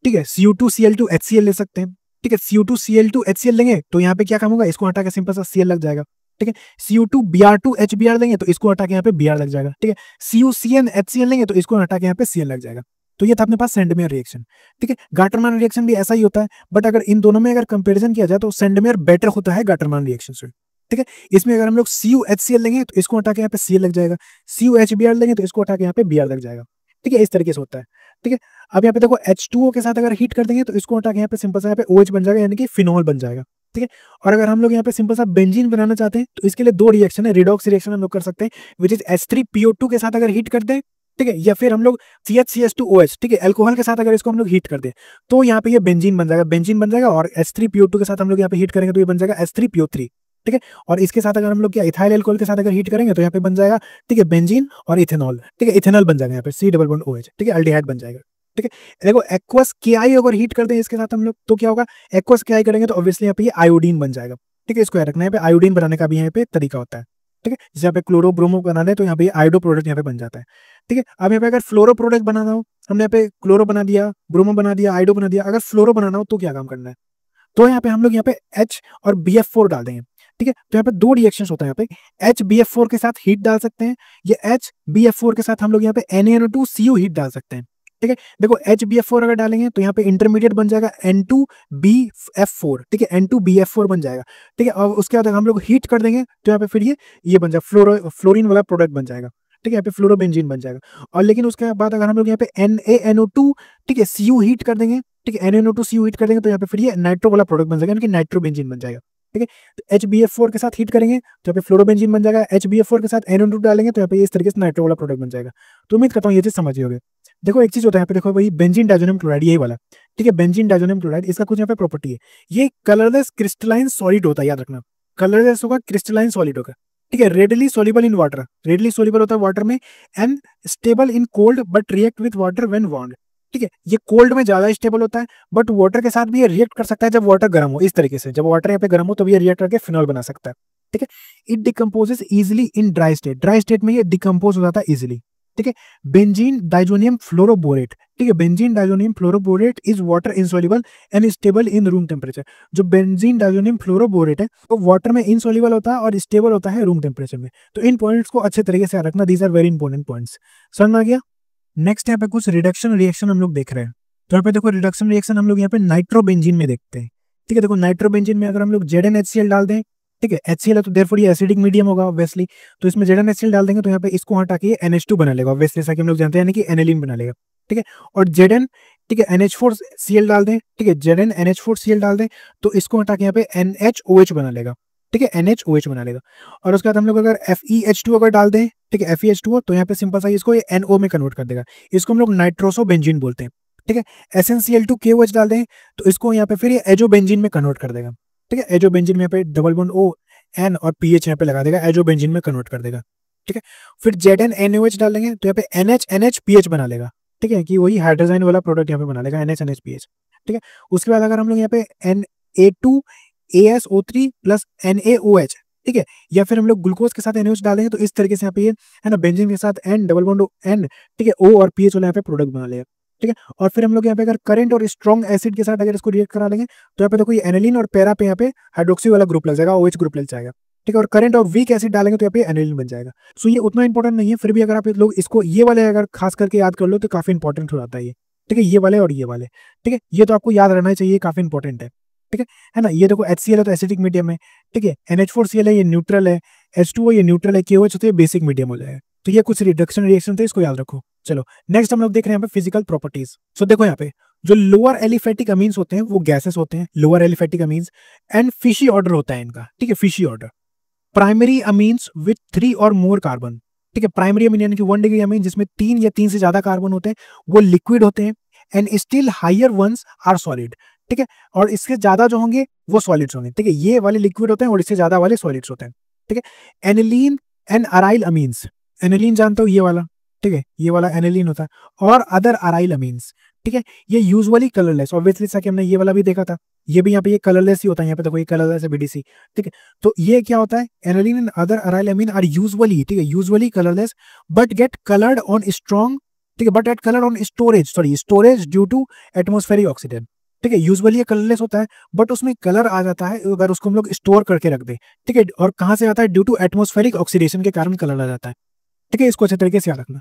[SPEAKER 1] ठीक है, Cu2Cl2HCl ले सकते हैं, ठीक है। Cu2Cl2HCl लेंगे तो यहाँ पे क्या काम होगा, इसको हटा के सिंपल सा Cl लग जाएगा, ठीक है। Cu2Br2HBr लेंगे तो इसको हटा के यहाँ पे Br लग जाएगा, ठीक है। CuCnHCl लेंगे तो इसको हटा के यहाँ पे Cl लग जाएगा। तो ये था अपने पास सेंडमेयर रिएक्शन, ठीक है। गाटरमान रिएक्शन भी ऐसा ही होता है, बट अगर इन दोनों में अगर कंपैरिजन किया जाए तो सेंडमेयर बेटर होता है गाटरमान रिएक्शन से, ठीक है। इसमें अगर हम लोग CuHCl लेंगे तो इसको हटा के यहाँ पे Cl लग जाएगा, CuHBr लेंगे तो इसको हटा के यहाँ पे Br लग जाएगा, ठीक है। इस तरीके से होता है, ठीक है। अब यहाँ पे देखो H2O के साथ अगर हीट कर देंगे तो इसको हटा के यहाँ पे सिंपल सा यहाँ पे OH बन जाएगा, यानी कि फिनॉल बन जाएगा, ठीक है। और अगर हम लोग यहाँ पे सिंपल सा बेंजीन बनाना चाहते हैं तो इसके लिए दो रिएक्शन है, रिडॉक्स रिएक्शन हम लोग कर सकते हैं, विच इज H3PO2 के साथ अगर हीट कर दें, ठीक है, या फिर हम लोग CHCH2OH, ठीक है, अल्कोहल के साथ अगर इसको हम लोग हीट कर दें तो यहाँ पे ये बेंजीन बन जाएगा, और H3PO2 के साथ हम लोग यहाँ पे हीट करेंगे तो ये बन जाएगा H3PO3, ठीक है। और इसके साथ अगर हम लोग क्या इथाइल अल्कोहल के साथ अगर हीट करेंगे तो यहाँ पे बन जाएगा, ठीक है, बेंजीन और इथेनॉल, ठीक है, इथेनॉल बन जाएगा यहाँ पे C डबल बॉन्ड OH, ठीक है, एल्डिहाइड बन जाएगा, ठीक है। देखो एक्वस KI अगर हीट कर दें इसके साथ हम लोग तो क्या होगा, एक्वस KI करेंगे तो ऑब्वियसली यहाँ पे ये आयोडीन बन जाएगा, ठीक है। इसको याद रखना है, यहाँ पे आयोडीन बनाने का भी यहाँ पे तरीका होता है, ठीक है। जैसे यहाँ पे क्लोरो ब्रोमो बनाना है तो यहाँ पे आयोडो प्रोडक्ट यहाँ पे बन जाता है, ठीक है। अब यहाँ पे अगर फ्लोरो प्रोडक्ट बनाना हो, हमने यहाँ पे क्लोरो बना दिया, ब्रोमो बना दिया, आयोडो बना दिया, अगर फ्लोरो बनाना हो तो क्या काम करना है, तो यहाँ पे हम लोग यहाँ पे H और BF4 डाल देंगे, ठीक है। तो यहाँ पे दो रिएक्शंस होता है, यहाँ पे HBF4 के साथ हीट डाल सकते हैं, या HBF4 के साथ हम लोग यहाँ पे NaNO2CO हीट डाल सकते हैं, ठीक है। देखो HBF4 अगर डालेंगे तो यहाँ पे इंटरमीडिएट बन जाएगा N2BF4, ठीक है, N2BF4 बन जाएगा, ठीक है। और उसके बाद हम लोग हीट कर देंगे तो यहाँ पे फिर ये बन जाएगा फ्लोरीन वाला प्रोडक्ट बन जाएगा, ठीक है, यहाँ पे फ्लोरोबेंजीन बन जाएगा। और लेकिन उसके बाद अगर हम लोग यहाँ पे NaNO2, ठीक है, CU हीट कर देंगे, ठीक है, NaNO2CO हीट कर देंगे तो यहाँ पे फिर ये नाइट्रो वाला प्रोडक्ट बन जाएगा, यानी कि नाइट्रोबेंजीन बन जाएगा, ठीक है। तो HBF4 के साथ हीट करेंगे तो यहाँ पे फ्लोरोबेंजीन बन जाएगा, HBF4 के साथ NaNO2 डालेंगे तो यहाँ पे इस तरीके से नाइट्रो वाला प्रोडक्ट बन जाएगा। तो उम्मीद करता हूँ ये चीज समझ गए। देखो एक चीज होता है यहाँ पे, देखो वही बेंजीन डाइजोनियम क्लोराइड यही वाला, ठीक है, बेंजीन डाइजोनियम क्लोराइड, इसका कुछ यहाँ पे प्रॉपर्टी है, ये कलरलेस क्रिस्टलाइन सॉलिड होता है, याद रखना, कलरलेस होगा, क्रिस्टलाइन सॉलिड होगा, ठीक है, readily soluble in water, readily soluble होता है वाटर में, and stable in cold but react with water when warm, ठीक है, ये कोल्ड में ज्यादा स्टेबल होता है, बट वाटर के साथ भी ये रिएक्ट कर सकता है जब वाटर गर्म हो, इस तरीके से, जब वाटर यहाँ पे गर्म हो तो ये रिएक्ट करके फिनॉल बना सकता है, ठीक है। It decomposes easily in dry state में ये डिकम्पोज हो जाता है इजिली, ठीक है। बेंजीन डाइजोनियम फ्लोरोबोरेट, ठीक है, benzene diazonium fluoroborate is water insoluble and stable in room temperature, जो बेंजीन डाइजोनियम फ्लोरोबोरेट है वो वाटर में इनसॉल्युबल होता है और स्टेबल होता है रूम टेम्परेचर में। तो इन पॉइंट्स को अच्छे तरीके से रखना, these are very important points, समझ में आ गया। नेक्स्ट यहाँ पे कुछ रिडक्शन रिएक्शन हम लोग देख रहे हैं, तो यहाँ पे देखो रिडक्शन रिएक्शन हम लोग यहाँ पे नाइट्रोबेंजीन में देखते हैं, ठीक है। देखो नाइट्रोबेंजीन में अगर हम लोग ZnHCl डाल दें, ठीक है, HCl है तो देयरफॉर ये एसिडिक मीडियम होगा ऑब्वियसली, तो इसमें ZnHCl डाल देंगे तो यहाँ पे इसको हटा के NH2 बना लेगा ऑब्वियसली, जैसा कि हम लोग जानते हैं, यानी कि एनिलीन बना लेगा, ठीक है। और Zn, ठीक है, NH4Cl डाल दें, ठीक है, ZnNH4Cl डाल दें तो इसको हटा के यहाँ पे NHOH बना लेगा, ठीक है, NHOH बना लेगा। और उसके बाद हम लोग अगर FeH2 अगर डाल दें, ठीक है, FeH2 तो यहाँ पे सिंपल सा इसको NO में कन्वर्ट कर देगा, इसको हम लोग नाइट्रोसोबेंजीन बोलते हैं, ठीक है। SnCl2KOH डाल दें तो इसको यहाँ पे फिर ये एजोबेंजीन में कन्वर्ट कर देगा, ठीक है, एजोबेंजीन में यहाँ पे डबल बॉन्ड O N और PH यहाँ पे लगा देगा, एजोबेंजीन में कन्वर्ट कर देगा, ठीक है। फिर ZnNOH डाल देंगे तो यहाँ पे NH बना लेगा, ठीक है, कि वही हाइड्रोजन वाला प्रोडक्ट यहाँ पे बना लेगा, NH, ठीक है। उसके बाद अगर हम लोग यहाँ पे Na2ASO3 प्लस NaOH, ठीक है, या फिर हम लोग ग्लूकोज के साथ NaOH डालेंगे तो इस तरीके से यहाँ पे ये है ना, बेंजीन के साथ N डबल बॉन्ड N, ठीक है, O और PH वाला यहाँ पे प्रोडक्ट बना लेगा, ठीक है। और फिर हम लोग यहाँ पे अगर करंट और स्ट्रॉन्ग एसिड के साथ अगर इसको रिएक्ट करा लेंगे तो यहाँ पे देखो ये एनिलीन और पैरा पे यहाँ पे हाइड्रोक्सी वाला ग्रुप लग जाएगा, OH ग्रुप लग जाएगा, ठीक है। और करंट और वीक एसिड डालेंगे तो यहाँ पे एनिलीन बन जाएगा। सो ये उतना इंपॉर्टेंट नहीं है, फिर भी अगर आप लोग इसको ये वाले अगर खास करके याद कर लो तो काफी इंपॉर्टेंट हो जाता है ये, ठीक है, ये वाले और ये वाले, ठीक है, ये तो आपको याद रहना चाहिए, काफी इंपॉर्टेंट है ना। ये देखो HCl है तो एसिडिक मीडियम है, ठीक है, NH4Cl है ये न्यूट्रल है, H2O ये न्यूट्रल है, KOH तो ये बेसिक मीडियम हो जाएगा। तो ये कुछ रिडक्शन रिएक्शन थे, इसको याद रखो। चलो नेक्स्ट हम लोग देख रहे हैं यहाँ पे फिजिकल प्रॉपर्टीज। सो देखो यहाँ पे जो लोअर एलिफेटिक अमीन्स होते हैं वो गैसेस होते हैं, lower aliphatic amines, and fishy order होता है इनका, ठीक है, fishy order. Primary amines with 3 और मोर कार्बन, ठीक है, प्राइमरी अमीन यानी कि 1 डिग्री अमीन जिसमें 3 या 3 से ज्यादा कार्बन होते हैं वो लिक्विड होते हैं, and still higher ones are solid, ठीक है, और इसके ज्यादा जो होंगे वो सॉलिड्स होंगे, ठीक है, ये वाले लिक्विड होते हैं और इससे ज्यादा वाले सॉलिड्स होते हैं, ठीक है। Aniline and aryl amines, aniline जानते हो ये वाला, ठीक है, ये वाला एनिलीन होता है, और अदर अराइल अमीन्स, ठीक है, ये यूजुअली कलरलेस, ऑब्वियसली जैसा कि हमने ये वाला भी देखा था, ये भी यहाँ पे ये कलरलेस ही होता है, यहाँ पे देखो ये कलरलेस है BDC, ठीक है। तो ये क्या होता है, aniline and other aryl amine are usually, ठीक है, usually colourless but get coloured on strong, ठीक है, but get coloured on storage due to atmospheric oxygen, ठीक है, यूजुअली ये कलरलेस होता है बट उसमें कलर आ जाता है अगर उसको हम लोग स्टोर करके रख दे, ठीक है, और कहां से आता है, ड्यू टू एटमॉस्फेरिक ऑक्सीडेशन के कारण कलर आ जाता है, ठीक है, इसको अच्छे तरीके से याद रखना।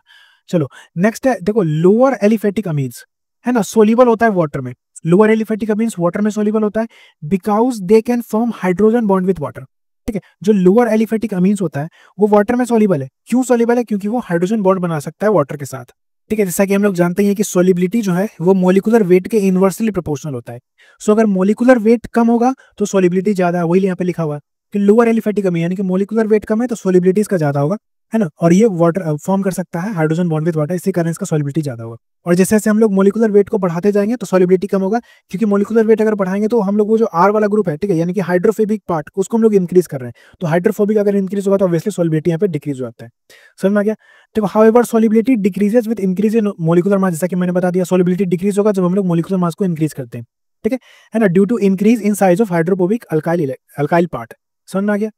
[SPEAKER 1] चलो नेक्स्ट है, देखो लोअर एलिफेटिक अमीन्स है ना, सोल्यूबल होता है वाटर में, लोअर एलिफेटिक अमीन्स वाटर में सोल्यूबल होता है because they can form hydrogen bond with water, ठीक है, जो लोअर एलिफेटिक अमीन्स होता है वो वाटर में सोल्यूबल है, क्यों सोल्यूबल है, क्योंकि वो हाइड्रोजन बॉन्ड बना सकता है वाटर के साथ, ठीक है, जैसा कि हम लोग जानते हैं कि सोल्युबिलिटी जो है वो मोलिकुलर वेट के इनवर्सली प्रोपोर्शनल होता है। सो अगर मोलिकुलर वेट कम होगा तो सोल्युबिलिटी ज्यादा है, वही यहाँ पे लिखा हुआ है कि लोअर एलिफेटिक अमीन यानी कि मोलिकुलर वेट कम है तो सोल्युबिलिटी इसका ज्यादा होगा, है ना, और ये वाटर फॉर्म कर सकता है हाइड्रोजन बॉन्ड विद वाटर, इसी कारण इसका सोल्युबिलिटी ज्यादा होगा। और जैसे जैसे हम लोग मोलिकुलर वेट को बढ़ाते जाएंगे तो सोल्युबिलिटी कम होगा, क्योंकि मोलिकुलर वेट अगर बढ़ाएंगे तो हम लोग वो जो R वाला ग्रुप है, ठीक है, यानी कि हाइड्रोफोबिक पार्ट उसको हम लोग इंक्रीज कर रहे हैं, तो हाइड्रोफोबिक अगर इंक्रीज होगा तो ऑब्वियसली सोल्युबिलिटी यहाँ पे डिक्रीज हो जाता है, समझ में आ गया। देखो however solubility decreases with increase in molecular mass, जैसा कि मैंने बता दिया सोल्युबिलिटी डिक्रीज होगा जब हम लोग मोलिकुलर मास को इंक्रीज करते हैं, ठीक है ना, due to increase in size of hydrophobic alkyl part, समझ में आ गया।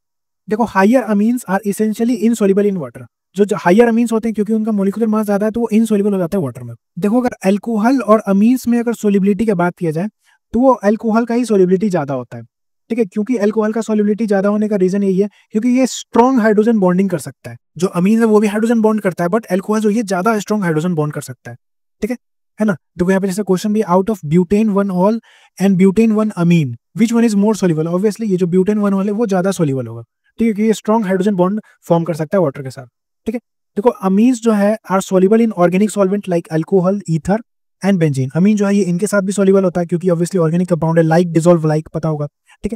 [SPEAKER 1] देखो higher amines are essentially insoluble in water, जो हायर अमीन्स होते हैं क्योंकि उनका मोलिकुलर मास ज्यादा है तो वो इनसॉल्युबल हो जाता है वाटर में। देखो अगर अल्कोहल और अमीन्स में अगर सोल्युबिलिटी की बात किया जाए तो वो अल्कोहल का ही सोल्युबिलिटी ज्यादा होता है, ठीक है, क्योंकि अल्कोहल का सोल्युबिलिटी ज्यादा होने का रीजन यही है क्योंकि ये स्ट्रॉन्ग हाइड्रोजन बॉन्डिंग कर सकता है, जो अमीन है वो भी हाइड्रोजन बॉन्ड करता है बट अल्कोहल जो ये ज्यादा स्ट्रॉन्ग हाइड्रोजन बॉन्ड कर सकता है, ठीक है ना। देखो यहाँ पे जैसे क्वेश्चन भी out of butane 1 ol and butane 1 amine which one is more soluble, obviously ये जो ब्यूटेन 1 ऑल है वो ज्यादा सोल्युबल होगा, ठीक है, क्योंकि ये स्ट्रॉन्ग हाइड्रोजन बॉन्ड फॉर्म कर सकता है वाटर के साथ, ठीक है। देखो अमीन्स जो है are soluble in organic solvent like alcohol, ether and benzene, amine जो है ये इनके साथ भी सोल्युबल होता है क्योंकि ऑब्वियसली ऑर्गेनिक कंपाउंड है, लाइक डिसॉल्व लाइक, पता होगा, ठीक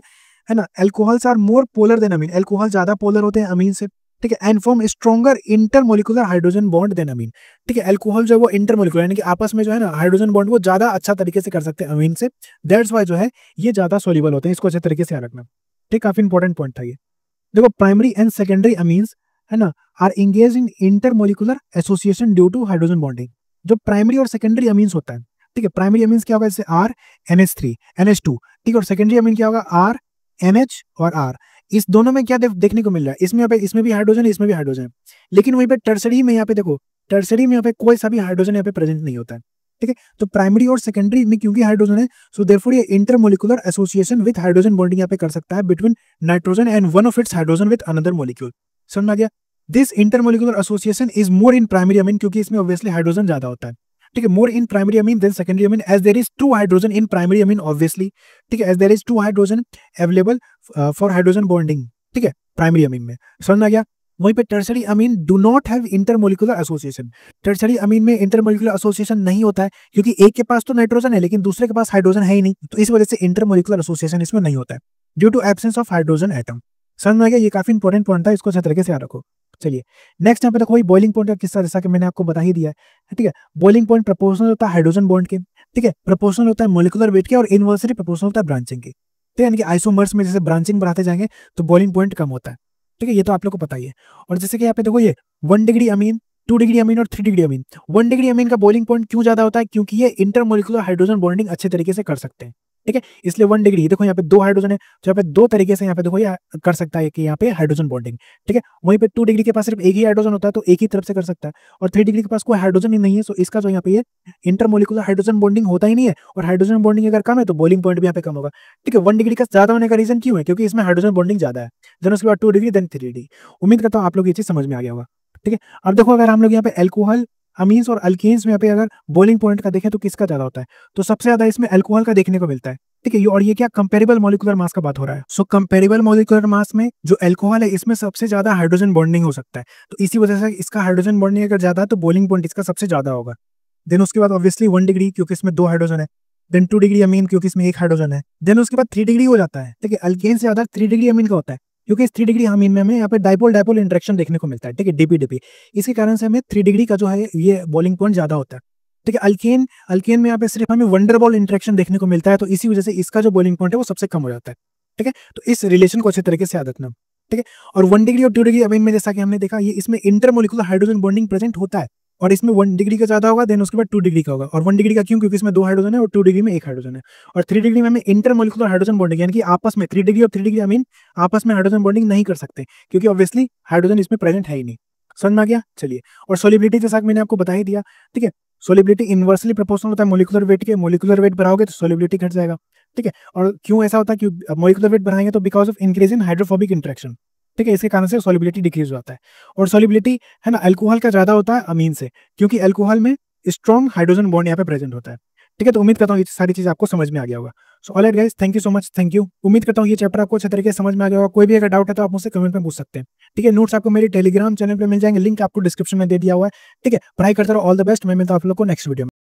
[SPEAKER 1] है ना। Alcohols are more polar than amine, alcohol ज्यादा पोलर होते हैं अमीन से, ठीक है, and form stronger intermolecular hydrogen bond than amine. ठीक है, अल्कोहल जो है वो इंटरमोलिकुलर यानी कि आपस में जो है ना हाइड्रोजन बॉन्ड वो ज्यादा अच्छा तरीके से कर सकते हैं अमीन से, दैट्स वाई जो है ये ज्यादा सोल्यूबल होते हैं, इसको अच्छे तरीके से याद रखना। ठीक, काफी इंपॉर्टेंट पॉइंट था ये। देखो प्राइमरी एंड सेकेंडरी अमीन्स है ना are engage in intermolecular association due to hydrogen bonding. जो प्राइमरी और सेकेंडरी अमीन्स होता है, ठीक है, प्राइमरी अमीन्स क्या होगा, जैसे आर NH3 NH2, ठीक है, और सेकेंडरी अमीन क्या होगा आर NH और आर। इस दोनों में क्या देखने को मिल रहा है, इसमें भी हाइड्रोजन है, इसमें भी हाइड्रोजन है, लेकिन वहीं पे टर्सरी में यहाँ पे देखो, टर्सरी में यहाँ पे कोई सा भी हाइड्रोजन यहाँ पे प्रेजेंट नहीं होता है। ठीक है, तो प्राइमरी और सेकेंडरी में क्योंकि हाइड्रोजन है, सो देयरफॉर ये intermolecular association with hydrogen bonding यहाँ पे कर सकता है between nitrogen and one of its hydrogen with another molecule. समझ में आ गया? This intermolecular association is more in primary amine, क्योंकि इसमें ऑब्वियसली हाइड्रोजन ज्यादा होता है। ठीक है, more in primary amine than secondary amine as there is two hydrogen in primary amine obviously. ठीक है, as there is two hydrogen available for hydrogen bonding. ठीक है, प्राइमरी अमीन में। समझ में आ गया? वहीं पे tertiary amine do not have intermolecular association. Tertiary amine में इंटरमोलिकुलर एसोसिएशन नहीं होता है, क्योंकि एक के पास तो नाइट्रोजन है लेकिन दूसरे के पास हाइड्रोजन है ही नहीं, तो इस वजह से इंटरमोलिकुलर एसोसिएशन इसमें नहीं होता है due to absence of hydrogen atom. समझ में आ गया? ये काफी इंपॉर्टेंट पॉइंट था, इसको अच्छे तरीके से याद रखो। चलिए नेक्स्ट यहाँ पे देखो, बॉइलिंग पॉइंट का किस्सा जैसा कि मैंने आपको बता ही दिया है। ठीक है, बॉइलिंग पॉइंट प्रोपोर्शनल होता है हाइड्रोजन बॉन्ड के। ठीक है, प्रोपोर्शनल होता है मोलिकुलर वेट के, और इनवर्सली प्रोपोर्शनल होता है ब्रांचिंग के। ठीक है, यानी कि आइसोमर्स में जैसे ब्रांचिंग बढ़ाते जाएंगे तो बॉइलिंग पॉइंट कम होता है। ठीक है, ये तो आप लोग को पता ही है। और जैसे कि यहाँ पे देखो ये 1 डिग्री अमीन, 2 डिग्री अमीन और 3 डिग्री अमीन। 1 डिग्री अमीन का बॉइलिंग पॉइंट क्यों ज्यादा होता है, क्योंकि ये इंटरमोलिकुलर हाइड्रोजन बॉन्डिंग अच्छे तरीके से कर सकते हैं। ठीक है, इसलिए 1 डिग्री, देखो यहाँ पे 2 हाइड्रोजन है, तो यहाँ पे 2 तरीके से यहाँ पे देखो ये कर सकता है कि यहाँ पे हाइड्रोजन बॉन्डिंग। ठीक है, वहीं पे 2 डिग्री के पास सिर्फ एक ही हाइड्रोजन होता है, तो एक ही तरफ से कर सकता है, और 3 डिग्री के पास कोई हाइड्रोजन ही नहीं है, तो इसका जो यहाँ पे ये इंटरमोलिकुलर हाइड्रोजन बॉन्डिंग होता ही नहीं है, और हाइड्रोजन बॉन्डिंग अगर कम है तो बॉइलिंग पॉइंट भी यहाँ पे कम होगा। ठीक है, 1 डिग्री का ज्यादा होने का रीजन क्यों है, क्योंकि इसमें हाइड्रोजन बॉन्डिंग ज्यादा है। देन उसके बाद 2 डिग्री, देन 3 डिग्री। उम्मीद करता हूँ आप लोग ये चीज समझ में आ गया होगा। ठीक है, अब देखो अगर हम लोग यहाँ पे एल्कोहल अमीन्स और अल्केन्स में यहाँ पे अगर बॉइलिंग पॉइंट का देखें तो किसका ज्यादा होता है, तो सबसे ज्यादा इसमें अल्कोहल का देखने को मिलता है। ठीक है, और ये क्या कंपेरेबल मॉलिक्यूलर मास का बात हो रहा है। सो कंपेरेबल मॉलिक्यूलर मास में जो अल्कोहल है इसमें सबसे ज्यादा हाइड्रोजन बॉन्डिंग हो सकता है, तो इसी वजह से इसका हाइड्रोजन बॉन्डिंग अगर ज्यादा है तो बॉइलिंग पॉइंट इसका सबसे ज्यादा होगा। देन उसके बाद ऑब्वियसली 1 डिग्री, क्योंकि इसमें 2 हाइड्रोजन है। देन 2 डिग्री अमीन, क्योंकि इसमें 1 हाइड्रोजन है। देन उसके बाद 3 डिग्री हो जाता है। ठीक है, अल्केन से ज्यादा 3 डिग्री अमीन का होता है, क्योंकि इस 3 डिग्री अमीन में हमें यहाँ पे डाइपोल डाइपोल इंटरेक्शन देखने को मिलता है। ठीक है, डीपी, इसके कारण से हमें 3 डिग्री का जो है ये बॉइलिंग पॉइंट ज्यादा होता है। ठीक है, अल्केन में यहाँ पे सिर्फ हमें वंडरबॉल इंटरेक्शन देखने को मिलता है, तो इसी वजह से इसका जो बॉइलिंग पॉइंट है वो सबसे कम हो जाता है। ठीक है, तो इस रिलेशन को अच्छे तरीके से याद रखना। ठीक है, और 1 डिग्री और 2 डिग्री अमीन में जैसा कि हमने देखा ये इसमें इंटरमोलिकुलर हाइड्रोजन बॉन्डिंग प्रेजेंट होता है, और इसमें 1 डिग्री का ज्यादा होगा, देन उसके बाद 2 डिग्री का होगा। और 1 डिग्री का क्यों, क्योंकि इसमें 2 हाइड्रोजन है और 2 डिग्री में 1 हाइड्रोजन है। और 3 डिग्री में हमें इंटरमोलिकुलर हाइड्रोजन बॉन्डिंग यानी कि आपस में 3 डिग्री और 3 डिग्री अमीन आपस में हाइड्रोजन बॉन्डिंग नहीं कर सकते, क्योंकि ऑब्वियसली हाइड्रोजन इसमें प्रेजेंट है ही नहीं। समझ में आ गया? चलिए, और सोलिबिलिटी जैसा कि मैंने आपको बता ही दिया। ठीक है, सोलिबिलिटी इनवर्सली प्रोपोर्शनल होता है मोलिकुलर वेट के, मोलिकुलर वेट बढ़ाओगे तो सोलिबिलिटी घट जाएगा। ठीक है, और क्यों ऐसा होता है, कि मोलिकुलर वेट बढ़ाएंगे तो because of increase in hydrophobic interaction. ठीक है, इसके कारण से सोलिबिलिटी डिक्रीज होता है। और सोलिबिलिटी है ना अल्कोहल का ज्यादा होता है अमीन से, क्योंकि अल्कोहल में स्ट्रॉन्ग हाइड्रोजन बॉन्ड यहाँ पे प्रेजेंट होता है। ठीक है, तो उम्मीद करता हूँ ये सारी चीज आपको समझ में आ गया होगा। So alright guys, thank you so much, thank you. उम्मीद करता हूँ ये चैप्टर आपको अच्छे तरीके से समझ में आ गया होगा। कोई भी अगर डाउट है तो आप मुझसे कमेंट में पूछ सकते हैं। ठीक है, नोट्स आपको मेरे टेलीग्राम चैनल पे मिल जाएंगे, लिंक आपको डिस्क्रिप्शन में दे दिया हुआ है। ठीक है, पढ़ाई करते रहो, ऑल द बेस्ट। मैं मिलता हूँ आप लोग को नेक्स्ट वीडियो में।